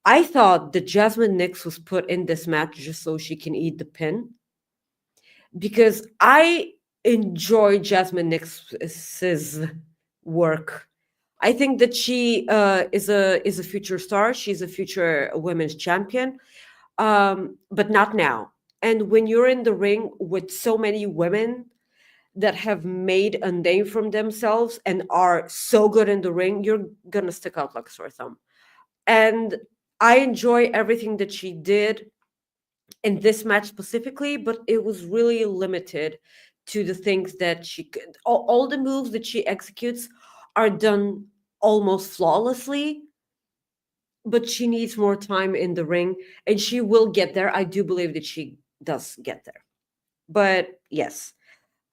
I thought that Jasmine Nix was put in this match just so she can eat the pin, because I enjoy Jasmine Nix's work. I think that she is a future star. She's a future women's champion, but not now. And when you're in the ring with so many women that have made a name from themselves and are so good in the ring, you're gonna stick out like a sore thumb. And I enjoy everything that she did in this match specifically, but it was really limited to the things that she could. All the moves that she executes are done almost flawlessly, but she needs more time in the ring, and she will get there. I do believe that she does get there. But yes,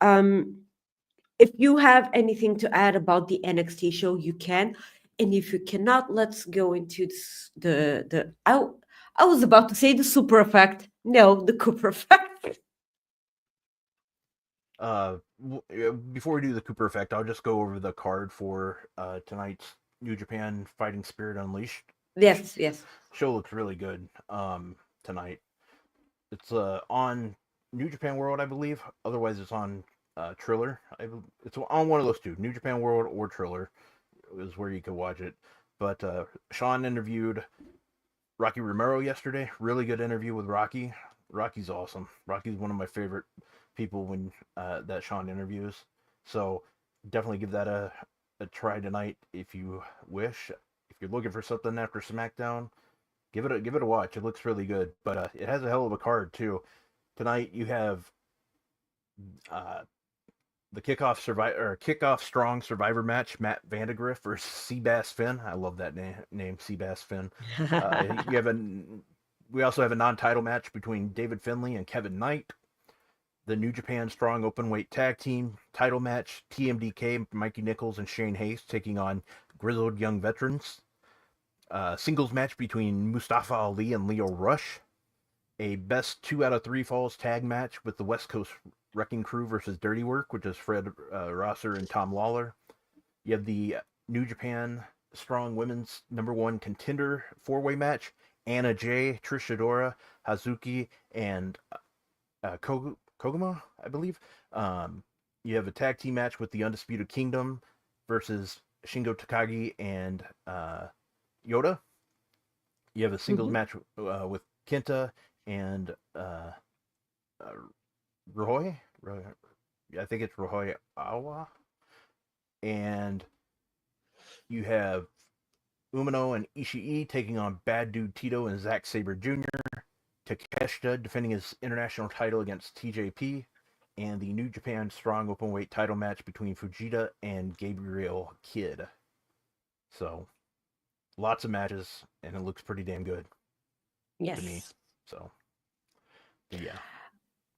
if you have anything to add about the NXT show, you can. And if you cannot, let's go into the I was about to say the super effect. No, the Cooper effect. Before we do the Cooper effect, I'll just go over the card for tonight's New Japan Fighting Spirit Unleashed. Yes. Show looks really good tonight. It's on New Japan World, I believe. Otherwise, it's on Triller. It's on one of those two, New Japan World or Triller, is where you can watch it. But Sean interviewed Rocky Romero yesterday. Really good interview with Rocky. Rocky's awesome. Rocky's one of my favorite people when that Sean interviews. So definitely give that a try tonight if you wish. if you're looking for something after SmackDown, give it a watch. It looks really good, but it has a hell of a card too. Tonight you have uh, the kickoff strong survivor match, Matt Vandegrift versus Seabass Finn. I love that name, Seabass Finn. You have we also have a non-title match between David Finlay and Kevin Knight. The New Japan Strong Openweight Tag Team title match, TMDK, Mikey Nichols and Shane Hayes taking on Grizzled Young Veterans. Singles match between Mustafa Ali and Leo Rush. A best 2 out of 3 falls tag match with the West Coast Wrecking Crew versus Dirty Work, which is Fred Rosser and Tom Lawler. You have the New Japan Strong Women's #1 contender 4-way match. Anna Jay, Trish Adora, Hazuki, and Koguma, I believe. You have a tag team match with the Undisputed Kingdom versus Shingo Takagi and Yoda. You have a singles match with Kenta and Roy. I think it's Roy Awa. And you have Umino and Ishii taking on Bad Dude Tito and Zack Sabre Jr. Takeshita defending his international title against TJP. And the New Japan Strong Openweight title match between Fujita and Gabriel Kidd. So, lots of matches, and it looks pretty damn good to me. So, yeah.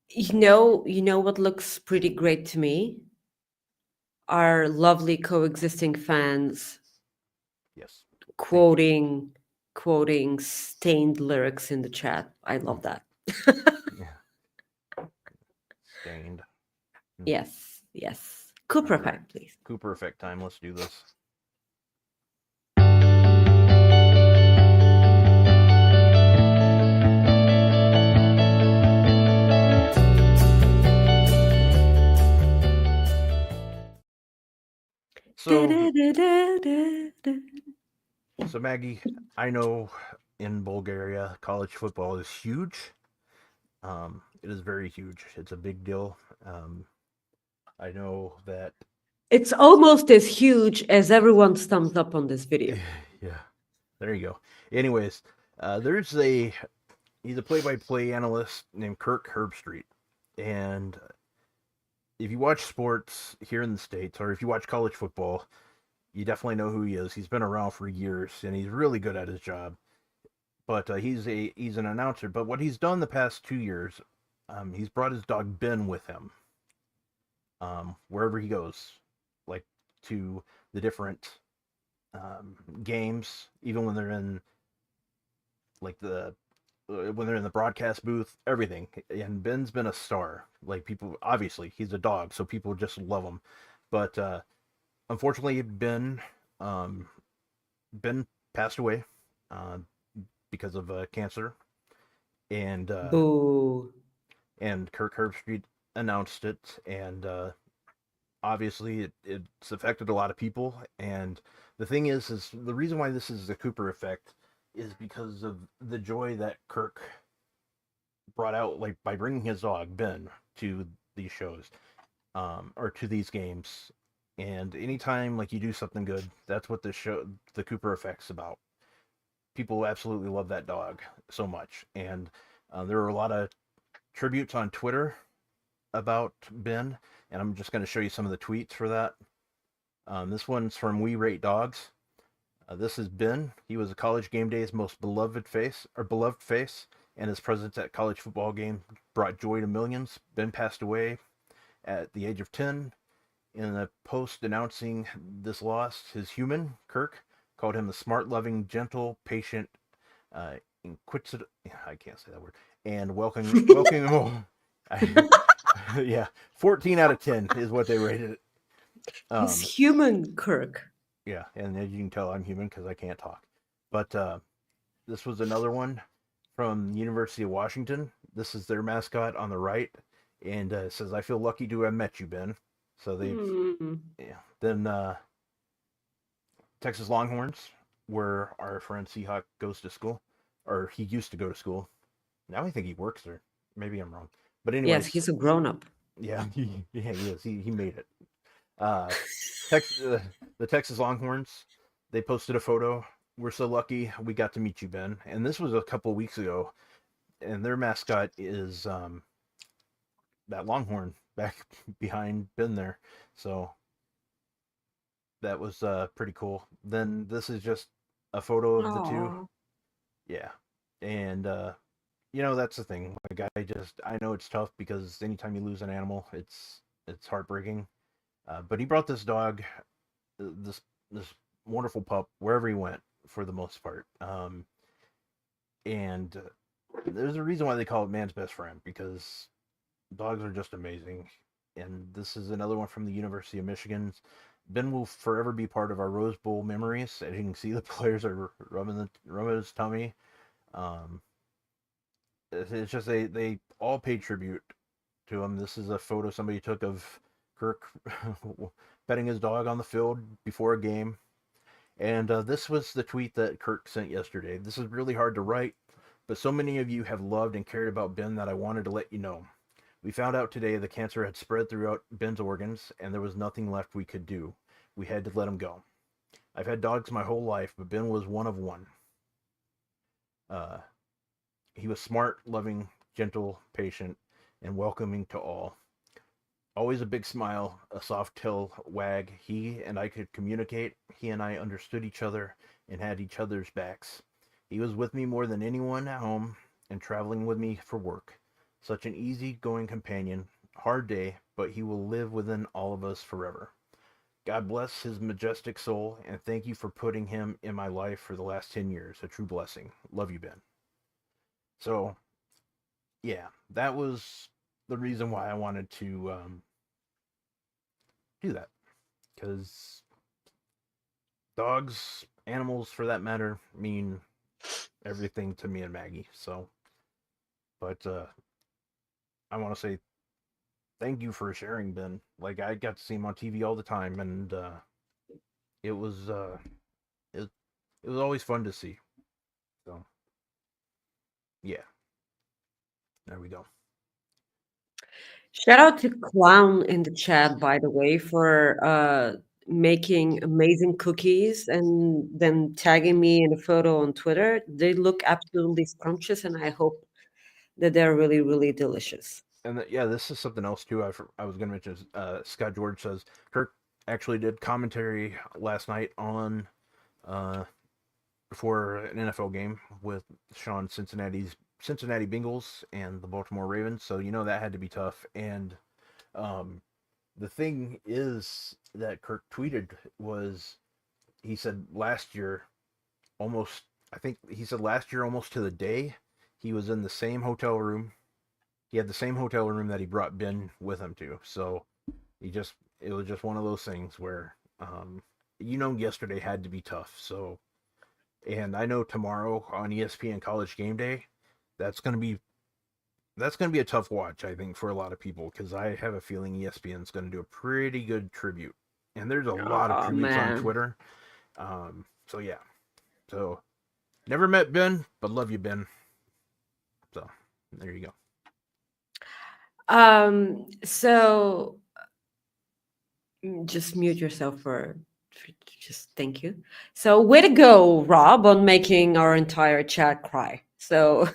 You know what looks pretty great to me? Our lovely coexisting fans. Yes. Quoting stained lyrics in the chat. I love that. Yeah. Stained. Yes. Cooper effect, please. Cooper effect time. Let's do this. So Maggie, I know in Bulgaria college football is huge. It is very huge. It's a big deal. I know that it's almost as huge as everyone's thumbs up on this video. Yeah, there you go. Anyways, he's a play-by-play analyst named Kirk Herbstreit, and if you watch sports here in the States, or if you watch college football, you definitely know who he is. He's been around for years, and he's really good at his job. But he's an announcer. But what he's done the past 2 years, he's brought his dog Ben with him, wherever he goes, like to the different games, even when they're in like when they're in the broadcast booth, everything. And Ben's been a star. Like, people, obviously he's a dog, so people just love him. But unfortunately, Ben passed away because of cancer, and and Kirk Herbstreit announced it, and obviously it's affected a lot of people. And the thing is the reason why this is the Cooper effect is because of the joy that Kirk brought out, like by bringing his dog Ben to these shows, or to these games. And anytime like you do something good, that's what the Cooper effect's about. People absolutely love that dog so much. And there are a lot of tributes on Twitter about Ben, and I'm just going to show you some of the tweets for that. This one's from We Rate Dogs. This is Ben. He was a College Game Day's most beloved face, and his presence at college football games brought joy to millions. Ben passed away at the age of 10. In a post announcing this loss, his human, Kirk, called him the smart, loving, gentle, patient, inquisitive, I can't say that word, and welcoming him home. Yeah, 14 out of 10 is what they rated it. He's human, Kirk. Yeah, and as you can tell, I'm human because I can't talk. But this was another one from the University of Washington. This is their mascot on the right, and it says, "I feel lucky to have met you, Ben." So yeah. Then Texas Longhorns, where our friend Seahawk goes to school, or he used to go to school. Now I think he works there. Maybe I'm wrong. But anyways, yes, he's a grown-up. Yeah, he is. He made it. The Texas Longhorns, they posted a photo we're so lucky we got to meet you, Ben. And this was a couple weeks ago, and their mascot is that Longhorn back behind Ben there. So that was pretty cool. Then this is just a photo of the two. Oh, Yeah, and that's the thing. Like I know it's tough because anytime you lose an animal, it's heartbreaking. But he brought this dog, this wonderful pup, wherever he went for the most part. And there's a reason why they call it man's best friend, because dogs are just amazing. And this is another one from the University of Michigan. Ben will forever be part of our Rose Bowl memories. As you can see, the players are rubbing his tummy. Um, it's just they all pay tribute to him. This is a photo somebody took of Kirk petting his dog on the field before a game. And this was the tweet that Kirk sent yesterday. This is really hard to write, but so many of you have loved and cared about Ben that I wanted to let you know. We found out today the cancer had spread throughout Ben's organs, and there was nothing left we could do. We had to let him go. I've had dogs my whole life, but Ben was one of one. Uh, he was smart, loving, gentle, patient, and welcoming to all. Always a big smile, a soft tail wag. He and I could communicate. He and I understood each other and had each other's backs. He was with me more than anyone at home and traveling with me for work. Such an easy-going companion. Hard day, but he will live within all of us forever. God bless his majestic soul, and thank you for putting him in my life for the last 10 years. A true blessing. Love you, Ben. So, yeah, that was the reason why I wanted to do that. Because dogs, animals for that matter, mean everything to me and Maggie. So, but I want to say thank you for sharing, Ben. Like I got to see him on TV all the time, and it was it, it was always fun to see. So yeah, there we go. shout out to Clown in the chat, by the way, for making amazing cookies and then tagging me in a photo on Twitter. They look absolutely scrumptious, and I hope that they're really, really delicious. And yeah, this is something else too. I was going to mention. Scott George says Kirk actually did commentary last night on uh, before an NFL game with Cincinnati Bengals and the Baltimore Ravens. So that had to be tough. And um, the thing is that Kirk tweeted was he said last year almost I think he said last year almost to the day he was in the same hotel room. He had the same hotel room that he brought Ben with him to. So it was just one of those things where yesterday had to be tough. So and I know tomorrow on ESPN College Game Day, that's going to be a tough watch, I think, for a lot of people, because I have a feeling ESPN's going to do a pretty good tribute, and there's a lot of Oh tributes on man. Twitter. So yeah, so never met Ben, but love you, Ben. So there you go. So just mute yourself for just thank you. So way to go, Rob, on making our entire chat cry. So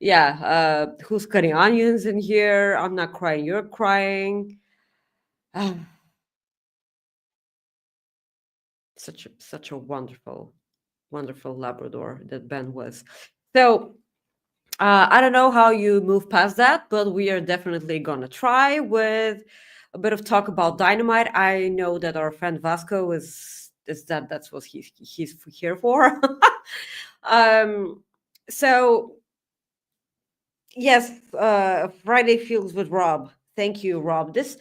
yeah, who's cutting onions in here? I'm not crying, you're crying. Ah, such a wonderful, wonderful Labrador that Ben was. So I don't know how you move past that, but we are definitely gonna try with a bit of talk about Dynamite. I know that our friend Vasco is that's what he's here for. um, so yes, Friday feels with Rob. Thank you, Rob. This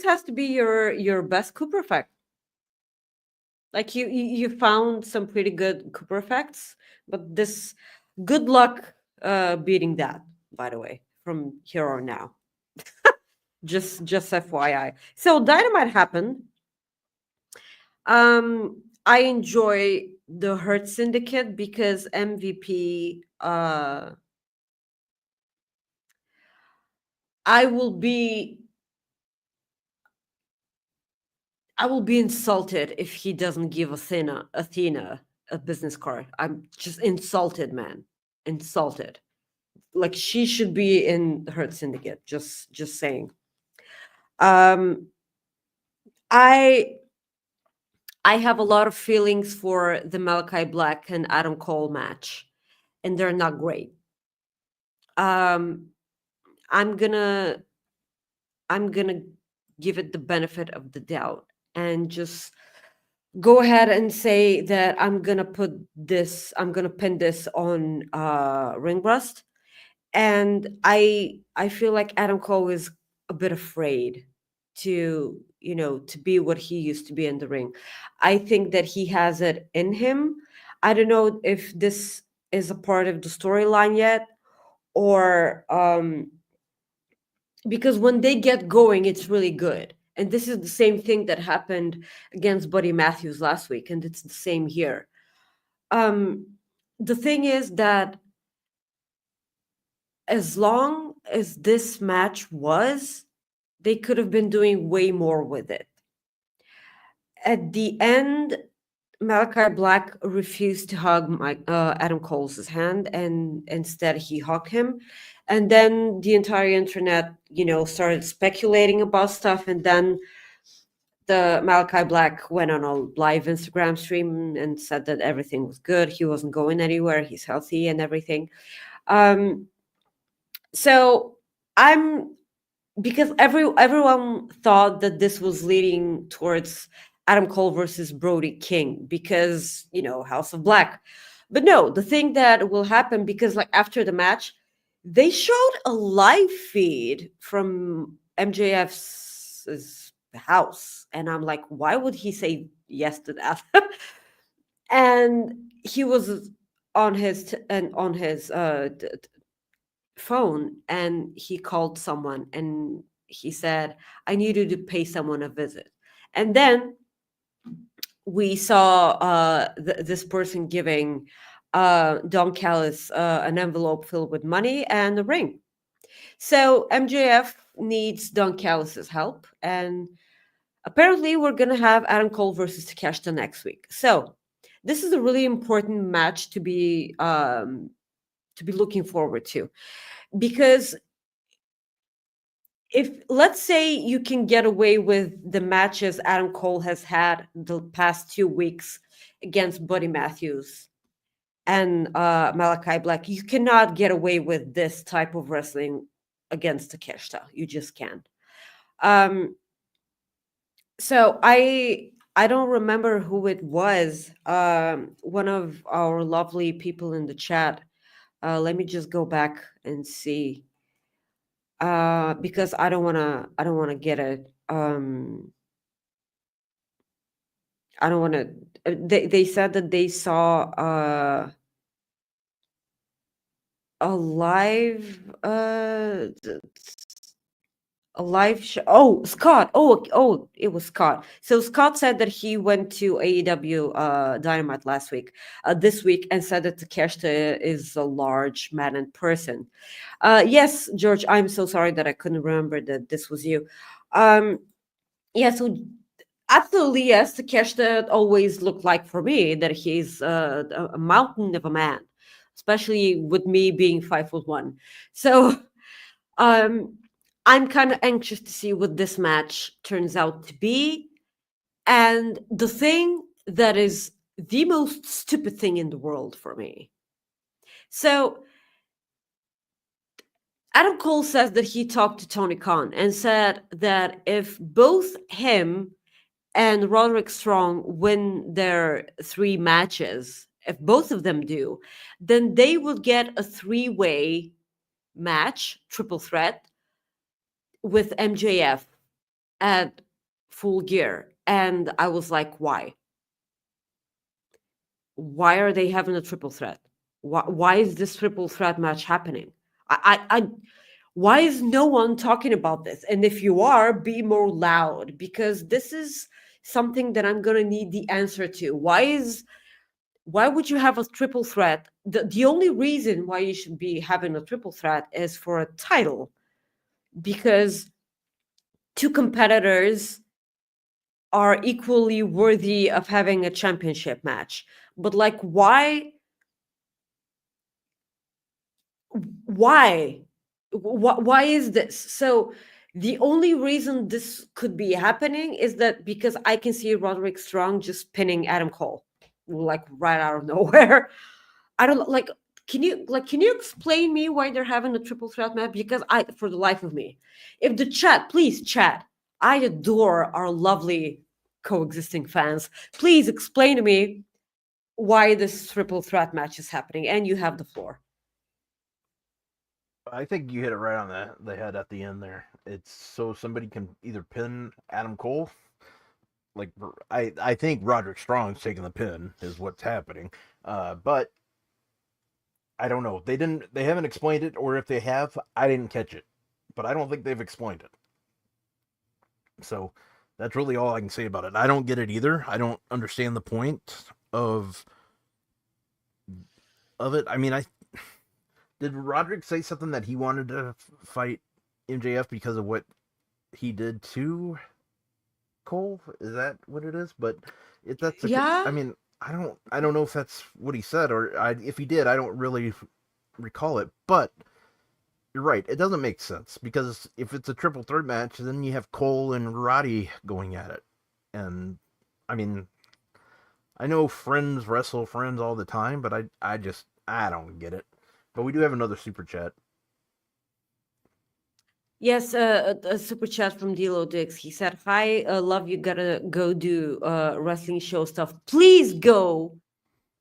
has to be your best Cooper effect. Like you found some pretty good Cooper effects, but this good luck beating that, by the way, from here on now. Just FYI. So Dynamite happened. I enjoy the Hurt Syndicate because MVP I will be I will be insulted if he doesn't give Athena a business card. I'm just insulted, man. Insulted. Like she should be in Hurt Syndicate. Just saying. Um, I I have a lot of feelings for the Malachi Black and Adam Cole match, and they're not great. Um, I'm gonna I'm gonna give it the benefit of the doubt and just go ahead and say that I'm gonna pin this on ring rust. And I feel like Adam Cole is a bit afraid to to be what he used to be in the ring. I think that he has it in him. I don't know if this is a part of the storyline yet, or because when they get going, it's really good. And this is the same thing that happened against Buddy Matthews last week, and it's the same here. The thing is that as long as this match was, they could have been doing way more with it. At the end, Malachi Black refused to hug Adam Cole's hand, and instead he hugged him. And then the entire internet, started speculating about stuff. And then the Malachi Black went on a live Instagram stream and said that everything was good. He wasn't going anywhere. He's healthy and everything. So because everyone thought that this was leading towards Adam Cole versus Brody King because, House of Black. But no, the thing that will happen, because like after the match, they showed a live feed from MJF's house. And I'm like, why would he say yes to that? And he was on his phone, and he called someone and he said, I need you to pay someone a visit. And then we saw this person giving Don Callis an envelope filled with money and a ring. So MJF needs Don Callis's help, and apparently we're gonna have Adam Cole versus Takeshita next week. So this is a really important match to be looking forward to, because if, let's say, you can get away with the matches Adam Cole has had the past 2 weeks against Buddy Matthews and Malachi Black, you cannot get away with this type of wrestling against Takeshita. You just can't. So I don't remember who it was. One of our lovely people in the chat. Let me just go back and see. Because I don't wanna get it. I don't wanna. They said that they saw a live show. Oh, Scott. Oh, it was Scott. So Scott said that he went to AEW Dynamite last week, this week, and said that Takeshita is a large man in person. Yes, George, I'm so sorry that I couldn't remember that this was you. Yeah, so absolutely, yes, Takeshita always looked like, for me, that he's a mountain of a man, especially with me being 5'1". So I'm kind of anxious to see what this match turns out to be. And the thing that is the most stupid thing in the world for me. So Adam Cole says that he talked to Tony Khan and said that if both him and Roderick Strong win their 3 matches, if both of them do, then they will get a 3-way match, triple threat, with MJF at Full Gear. And I was like, why? Why are they having a triple threat? Why is this triple threat match happening? Why is no one talking about this? And if you are, be more loud, because this is something that I'm gonna need the answer to. Why would you have a triple threat? The only reason why you should be having a triple threat is for a title, because 2 competitors are equally worthy of having a championship match. But like, why? Why? Why is this? So the only reason this could be happening is that because I can see Roderick Strong just pinning Adam Cole, like right out of nowhere. I don't like. Can you explain me why they're having a triple threat match? Because for the life of me, if the chat, please chat. I adore our lovely coexisting fans. Please explain to me why this triple threat match is happening, and you have the floor. I think you hit it right on the head at the end there. It's so somebody can either pin Adam Cole. Like I think Roderick Strong's taking the pin is what's happening. But I don't know. They haven't explained it, or if they have, I didn't catch it. But I don't think they've explained it. So that's really all I can say about it. I don't get it either. I don't understand the point of it. I mean, did Roderick say something that he wanted to fight MJF because of what he did to Cole? Is that what it is? But if that's the Yeah. I mean, I don't know if that's what he said, or if he did, I don't really recall it. But you're right, it doesn't make sense, because if it's a triple threat match, then you have Cole and Roddy going at it, and I mean, I know friends wrestle friends all the time, but I don't get it. But we do have another super chat. Yes, a super chat from Dilo Dix. He said, "Hi, love you. Gotta go do wrestling show stuff. Please go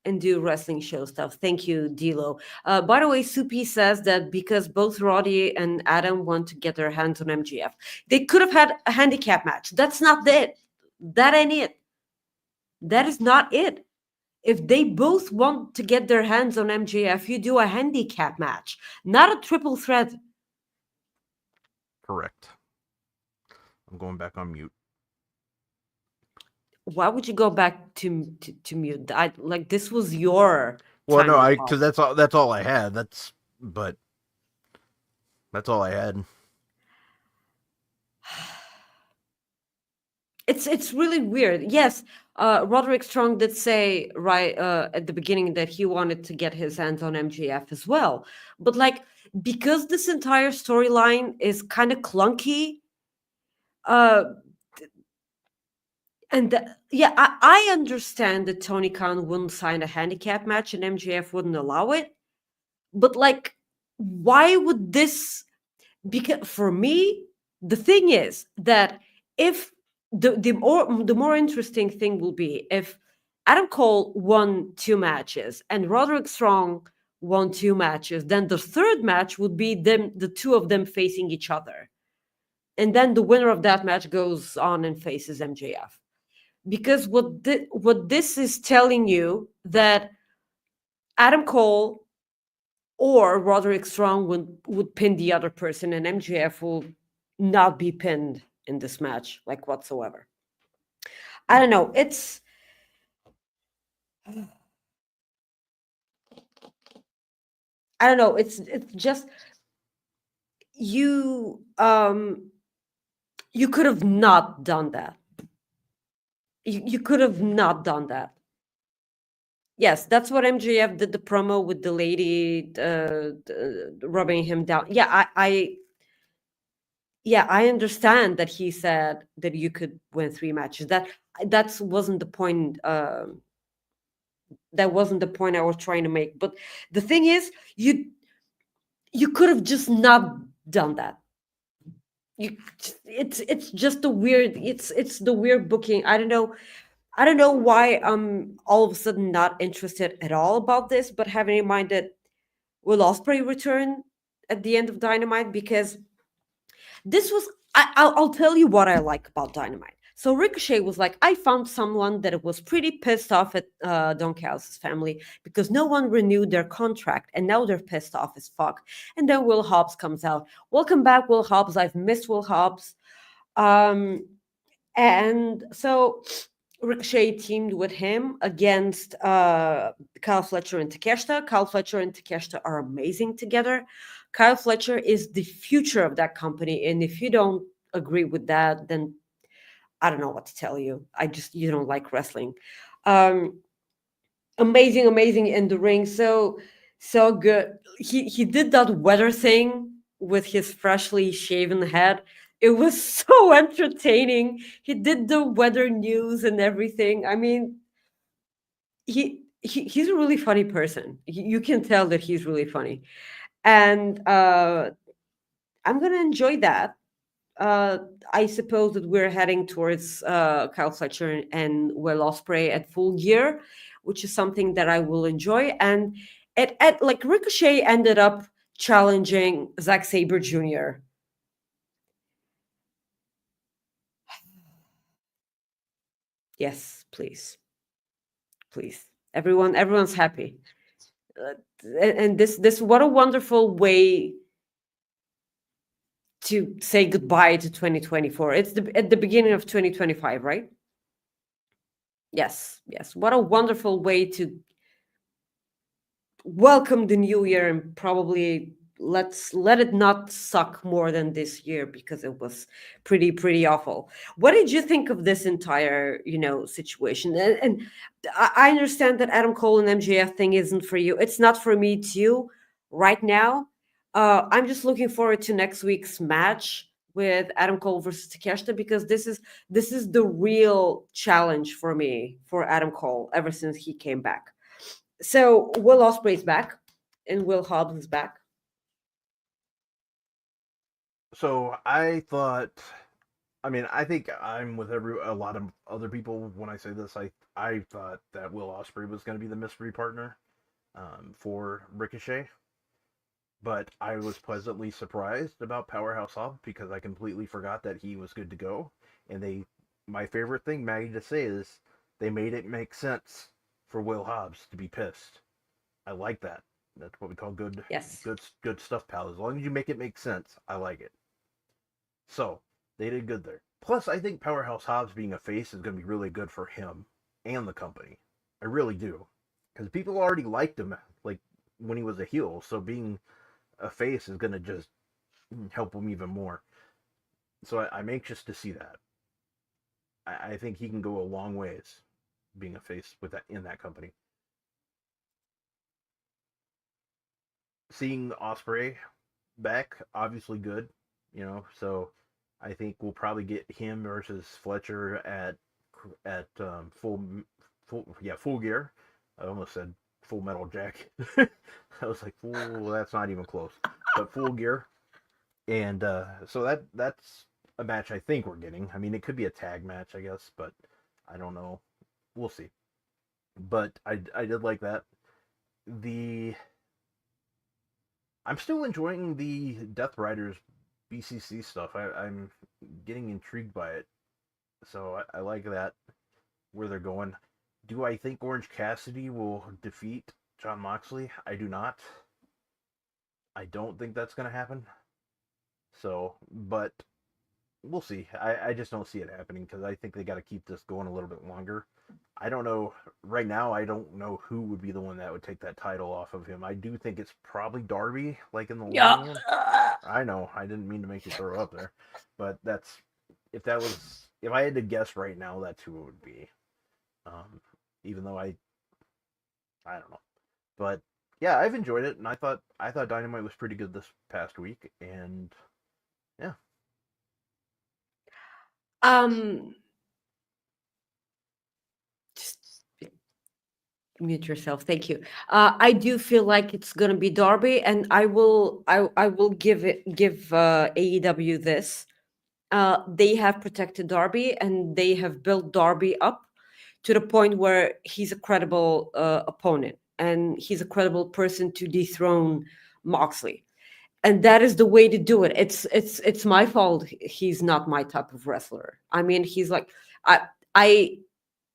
and do wrestling show stuff. Thank you, Dilo." By the way, Soupy says that because both Roddy and Adam want to get their hands on MGF, they could have had a handicap match. That's not it. That ain't it. That is not it. If they both want to get their hands on MJF, you do a handicap match, not a triple threat. Correct. I'm going back on mute. Why would you go back to mute? This was your Well, no, time. because that's all I had. That's all I had. It's really weird. Yes, Roderick Strong did say right at the beginning that he wanted to get his hands on MJF as well. But like, because this entire storyline is kind of clunky, and I understand that Tony Khan wouldn't sign a handicap match and MJF wouldn't allow it. But like, why would this? Because for me, the thing is that if the more interesting thing will be if Adam Cole won 2 matches and Roderick Strong won 2 matches, then the third match would be the two of them facing each other, and then the winner of that match goes on and faces MJF. Because what this is telling you that Adam Cole or Roderick Strong would pin the other person, and MJF will not be pinned in this match, like whatsoever. I don't know. It's I don't know. It's just you. You could have not done that. You could have not done that. Yes, that's what MJF did, the promo with the lady rubbing him down. Yeah, I understand that he said that you could win 3 matches. That wasn't the point. That wasn't the point I was trying to make. But the thing is, you could have just not done that. It's just the weird. It's the weird booking. I don't know why I'm all of a sudden not interested at all about this. But having in mind that Will Ospreay return at the end of Dynamite, because this was I'll tell you what I like about Dynamite. So Ricochet was like, I found someone that was pretty pissed off at Don Callis' family because no one renewed their contract, and now they're pissed off as fuck. And then Will Hobbs comes out. Welcome back, Will Hobbs. I've missed Will Hobbs. And so Ricochet teamed with him against Kyle Fletcher and Takeshita. Kyle Fletcher and Takeshita are amazing together. Kyle Fletcher is the future of that company, and if you don't agree with that, then I don't know what to tell you. You don't like wrestling. Um, amazing in the ring. So good. He did that weather thing with his freshly shaven head. It was so entertaining. He did the weather news and everything. I mean, he's a really funny person. You can tell that he's really funny, and I'm gonna enjoy that. uh, I suppose that we're heading towards Kyle Fletcher and Will Ospreay at Full Gear, which is something that I will enjoy. And like Ricochet ended up challenging Zack Sabre Jr. Yes, please. Everyone's happy. And this what a wonderful way to say goodbye to 2024. It's at the beginning of 2025, right? Yes. What a wonderful way to welcome the new year, and probably let it not suck more than this year, because it was pretty awful. What did you think of this entire situation? And I understand that Adam Cole and MJF thing isn't for you. It's not for me too right now. I'm just looking forward to next week's match with Adam Cole versus Takeshita, because this is the real challenge for me for Adam Cole ever since he came back. So Will Ospreay's back, and Will Hobbs is back. So I think I'm with a lot of other people when I say this. I thought that Will Ospreay was going to be the mystery partner for Ricochet, but I was pleasantly surprised about Powerhouse Hobbs, because I completely forgot that he was good to go. And my favorite thing, Maggie, to say is they made it make sense for Will Hobbs to be pissed. I like that. That's what we call good stuff, pal. As long as you make it make sense, I like it. So they did good there. Plus, I think Powerhouse Hobbs being a face is going to be really good for him and the company. I really do, because people already liked him like when he was a heel. So being a face is going to just help him even more. So I'm anxious to see that. I think he can go a long ways being a face in that company. Seeing Ospreay back, obviously good, so I think we'll probably get him versus Fletcher at full gear. I almost said Full Metal Jacket. I was like, that's not even close. But Full Gear, and so that's a match I think we're getting. I mean, it could be a tag match, I guess, but I don't know. We'll see. But I did like that. I'm still enjoying the Death Riders BCC stuff. I'm getting intrigued by it. So I like that, where they're going. Do I think Orange Cassidy will defeat Jon Moxley? I do not. I don't think that's going to happen. So, but we'll see. I just don't see it happening, because I think they got to keep this going a little bit longer. I don't know. Right now, I don't know who would be the one that would take that title off of him. I do think it's probably Darby, like in the long one. I know. I didn't mean to make you throw up there. But if I had to guess right now, that's who it would be. Even though I don't know. But yeah, I've enjoyed it, and I thought Dynamite was pretty good this past week, and yeah. Just mute yourself. Thank you. I do feel like it's gonna be Darby, and I will give AEW this. They have protected Darby, and they have built Darby up to the point where he's a credible opponent, and he's a credible person to dethrone Moxley. And that is the way to do it. It's my fault he's not my type of wrestler. I mean, he's like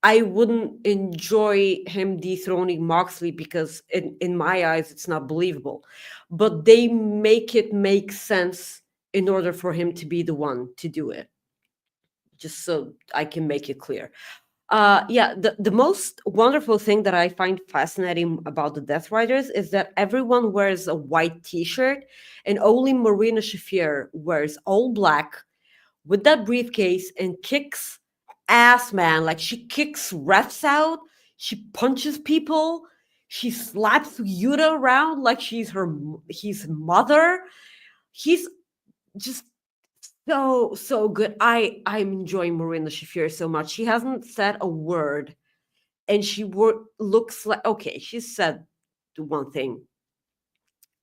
I wouldn't enjoy him dethroning Moxley, because in my eyes it's not believable. But they make it make sense in order for him to be the one to do it. Just so I can make it clear. The most wonderful thing that I find fascinating about the Death Riders is that everyone wears a white t-shirt, and only Marina Shafir wears all black with that briefcase and kicks ass, man. Like she kicks refs out, she punches people, she slaps Yuta around like she's his mother. He's just so good. I'm enjoying Marina Shafir so much. She hasn't said a word, and she looks like, okay, she said one thing,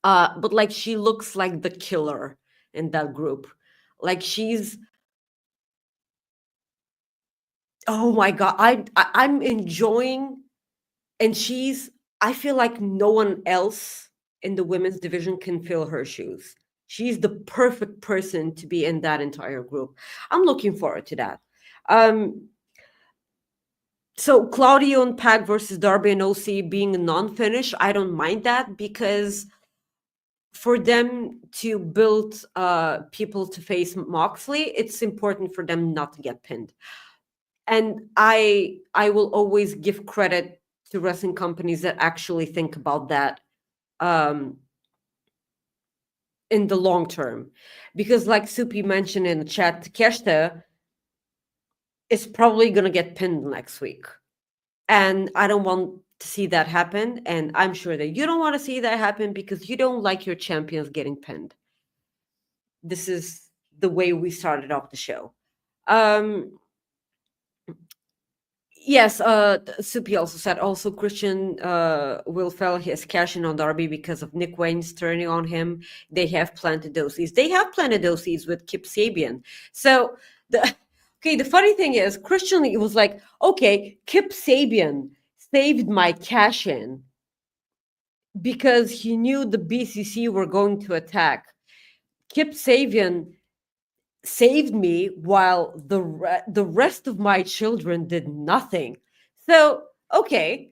but like she looks like the killer in that group. Like she's, oh my god, I'm enjoying, and she's, I feel like no one else in the women's division can fill her shoes. She's the perfect person to be in that entire group. I'm looking forward to that. Um, so Claudio and Pac versus Darby and OC being a non-finish, I don't mind that, because for them to build people to face Moxley, it's important for them not to get pinned. And I will always give credit to wrestling companies that actually think about that um, in the long term, because like Supi mentioned in the chat, Takeshita is probably going to get pinned next week, and I don't want to see that happen, and I'm sure that you don't want to see that happen because you don't like your champions getting pinned. This is the way we started off the show. Yes, Supi also said also Christian will fail his cash in on Darby because of Nick Wayne's turning on him. They have planted those seeds. They have planted those seeds with Kip Sabian. So the funny thing is Christian was like, okay, Kip Sabian saved my cash in because he knew the BCC were going to attack. Kip Sabian saved me while the rest of my children did nothing. So okay,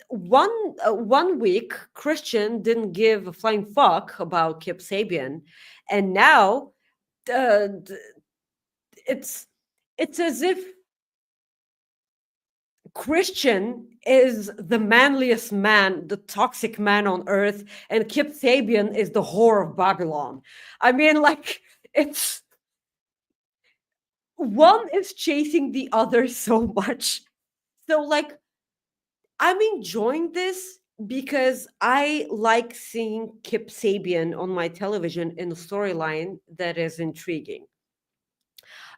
one week Christian didn't give a flying fuck about Kip Sabian, and now uh, it's as if Christian is the manliest man, the toxic man on earth, and Kip Sabian is the whore of Babylon. I mean, like, it's one is chasing the other so much. So, like, I'm enjoying this because I like seeing Kip Sabian on my television in a storyline that is intriguing.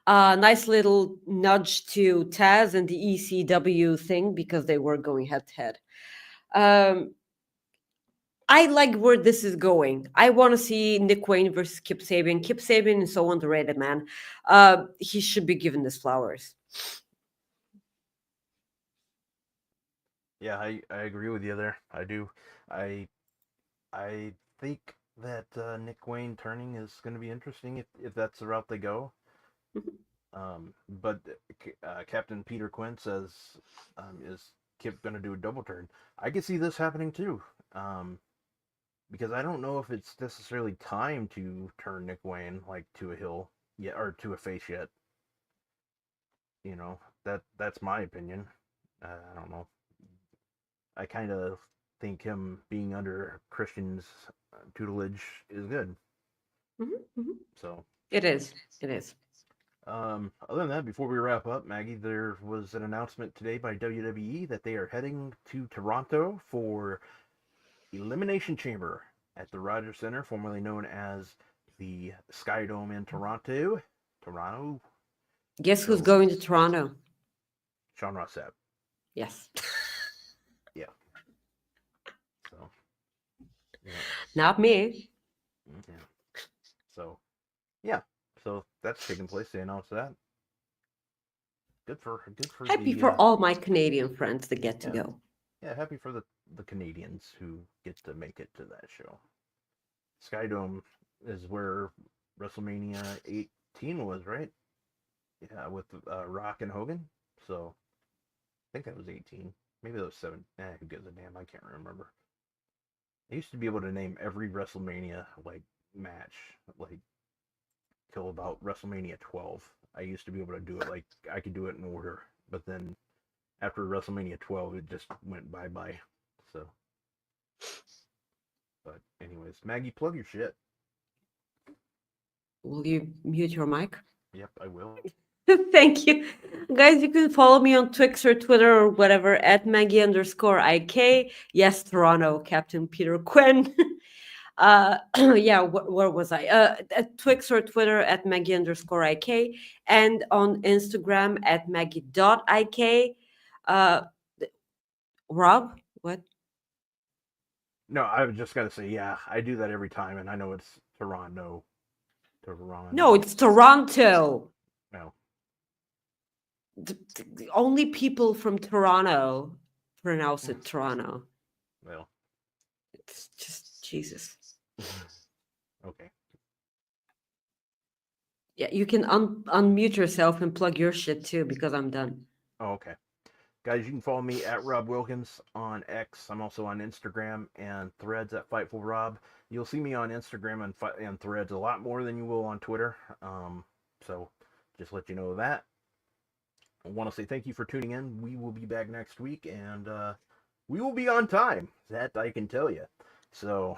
Nice little nudge to Taz and the ECW thing because they were going head to head. I like where this is going. I want to see Nick Wayne versus Kip Sabian. Kip Sabian is so underrated, man. He should be given his flowers. Yeah, I agree with you there. I do. I think that Nick Wayne turning is going to be interesting if that's the route they go. But Captain Peter Quinn says, is Kip going to do a double turn? I could see this happening too. Because I don't know if it's necessarily time to turn Nick Wayne like to a heel yet, or to a face yet. You know, that's my opinion. I don't know. I kind of think him being under Christian's tutelage is good. So it is. It is. Other than that, before we wrap up, Maggie, there was an announcement today by WWE that they are heading to Toronto for Elimination Chamber at the Rogers Center, formerly known as the Sky Dome in Toronto. Toronto. Guess who's going to Toronto? Sean Ross Sapp. Yes. Yeah. So. Yeah. Not me. Yeah. So. Yeah. So that's taking place. They announced that. Good for happy for all my Canadian friends that get to go. Yeah, happy for the Canadians who get to make it to that show. Sky Dome is where WrestleMania 18 was, right? Yeah, with Rock and Hogan. So I think that was 18. Maybe that was 7. Who gives a damn? I can't remember. I used to be able to name every WrestleMania like match like till about WrestleMania 12. I used to be able to do it like I could do it in order, but then after WrestleMania 12, it just went bye-bye. So, but anyways, Maggie, plug your shit. Will you mute your mic? Yep, I will. Thank you. Guys, you can follow me on Twix or Twitter or whatever at Maggie_IK. Yes, Toronto, Captain Peter Quinn. Yeah, where was I? At Twix or Twitter at Maggie_IK and on Instagram at Maggie.IK. Uh, Rob, what? No, I was just gonna say, yeah, I do that every time, and I know it's Toronto. Toronto. No, it's Toronto. No. The only people from Toronto pronounce it Toronto. Well, It's just Jesus. okay. Yeah, you can unmute yourself and plug your shit too because I'm done. Oh, okay. Guys, you can follow me at Rob Wilkins on X. I'm also on Instagram and Threads at Fightful Rob. You'll see me on Instagram and Threads a lot more than you will on Twitter. So just let you know that. I want to say thank you for tuning in. We will be back next week, and we will be on time. That I can tell you. So,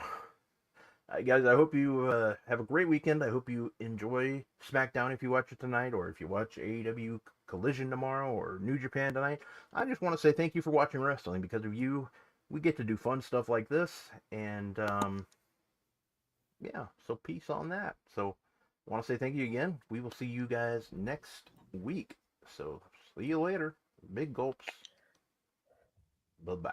guys, I hope you have a great weekend. I hope you enjoy SmackDown if you watch it tonight, or if you watch AEW Collision tomorrow, or New Japan tonight. I just want to say thank you for watching wrestling. Because of you, we get to do fun stuff like this, and yeah, so peace on that. So, I want to say thank you again. We will see you guys next week. So, see you later. Big gulps. Bye-bye.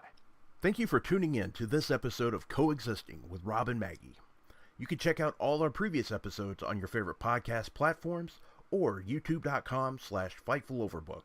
Thank you for tuning in to this episode of Coexisting with Rob and Maggie. You can check out all our previous episodes on your favorite podcast platforms or youtube.com/FightfulOverbooked.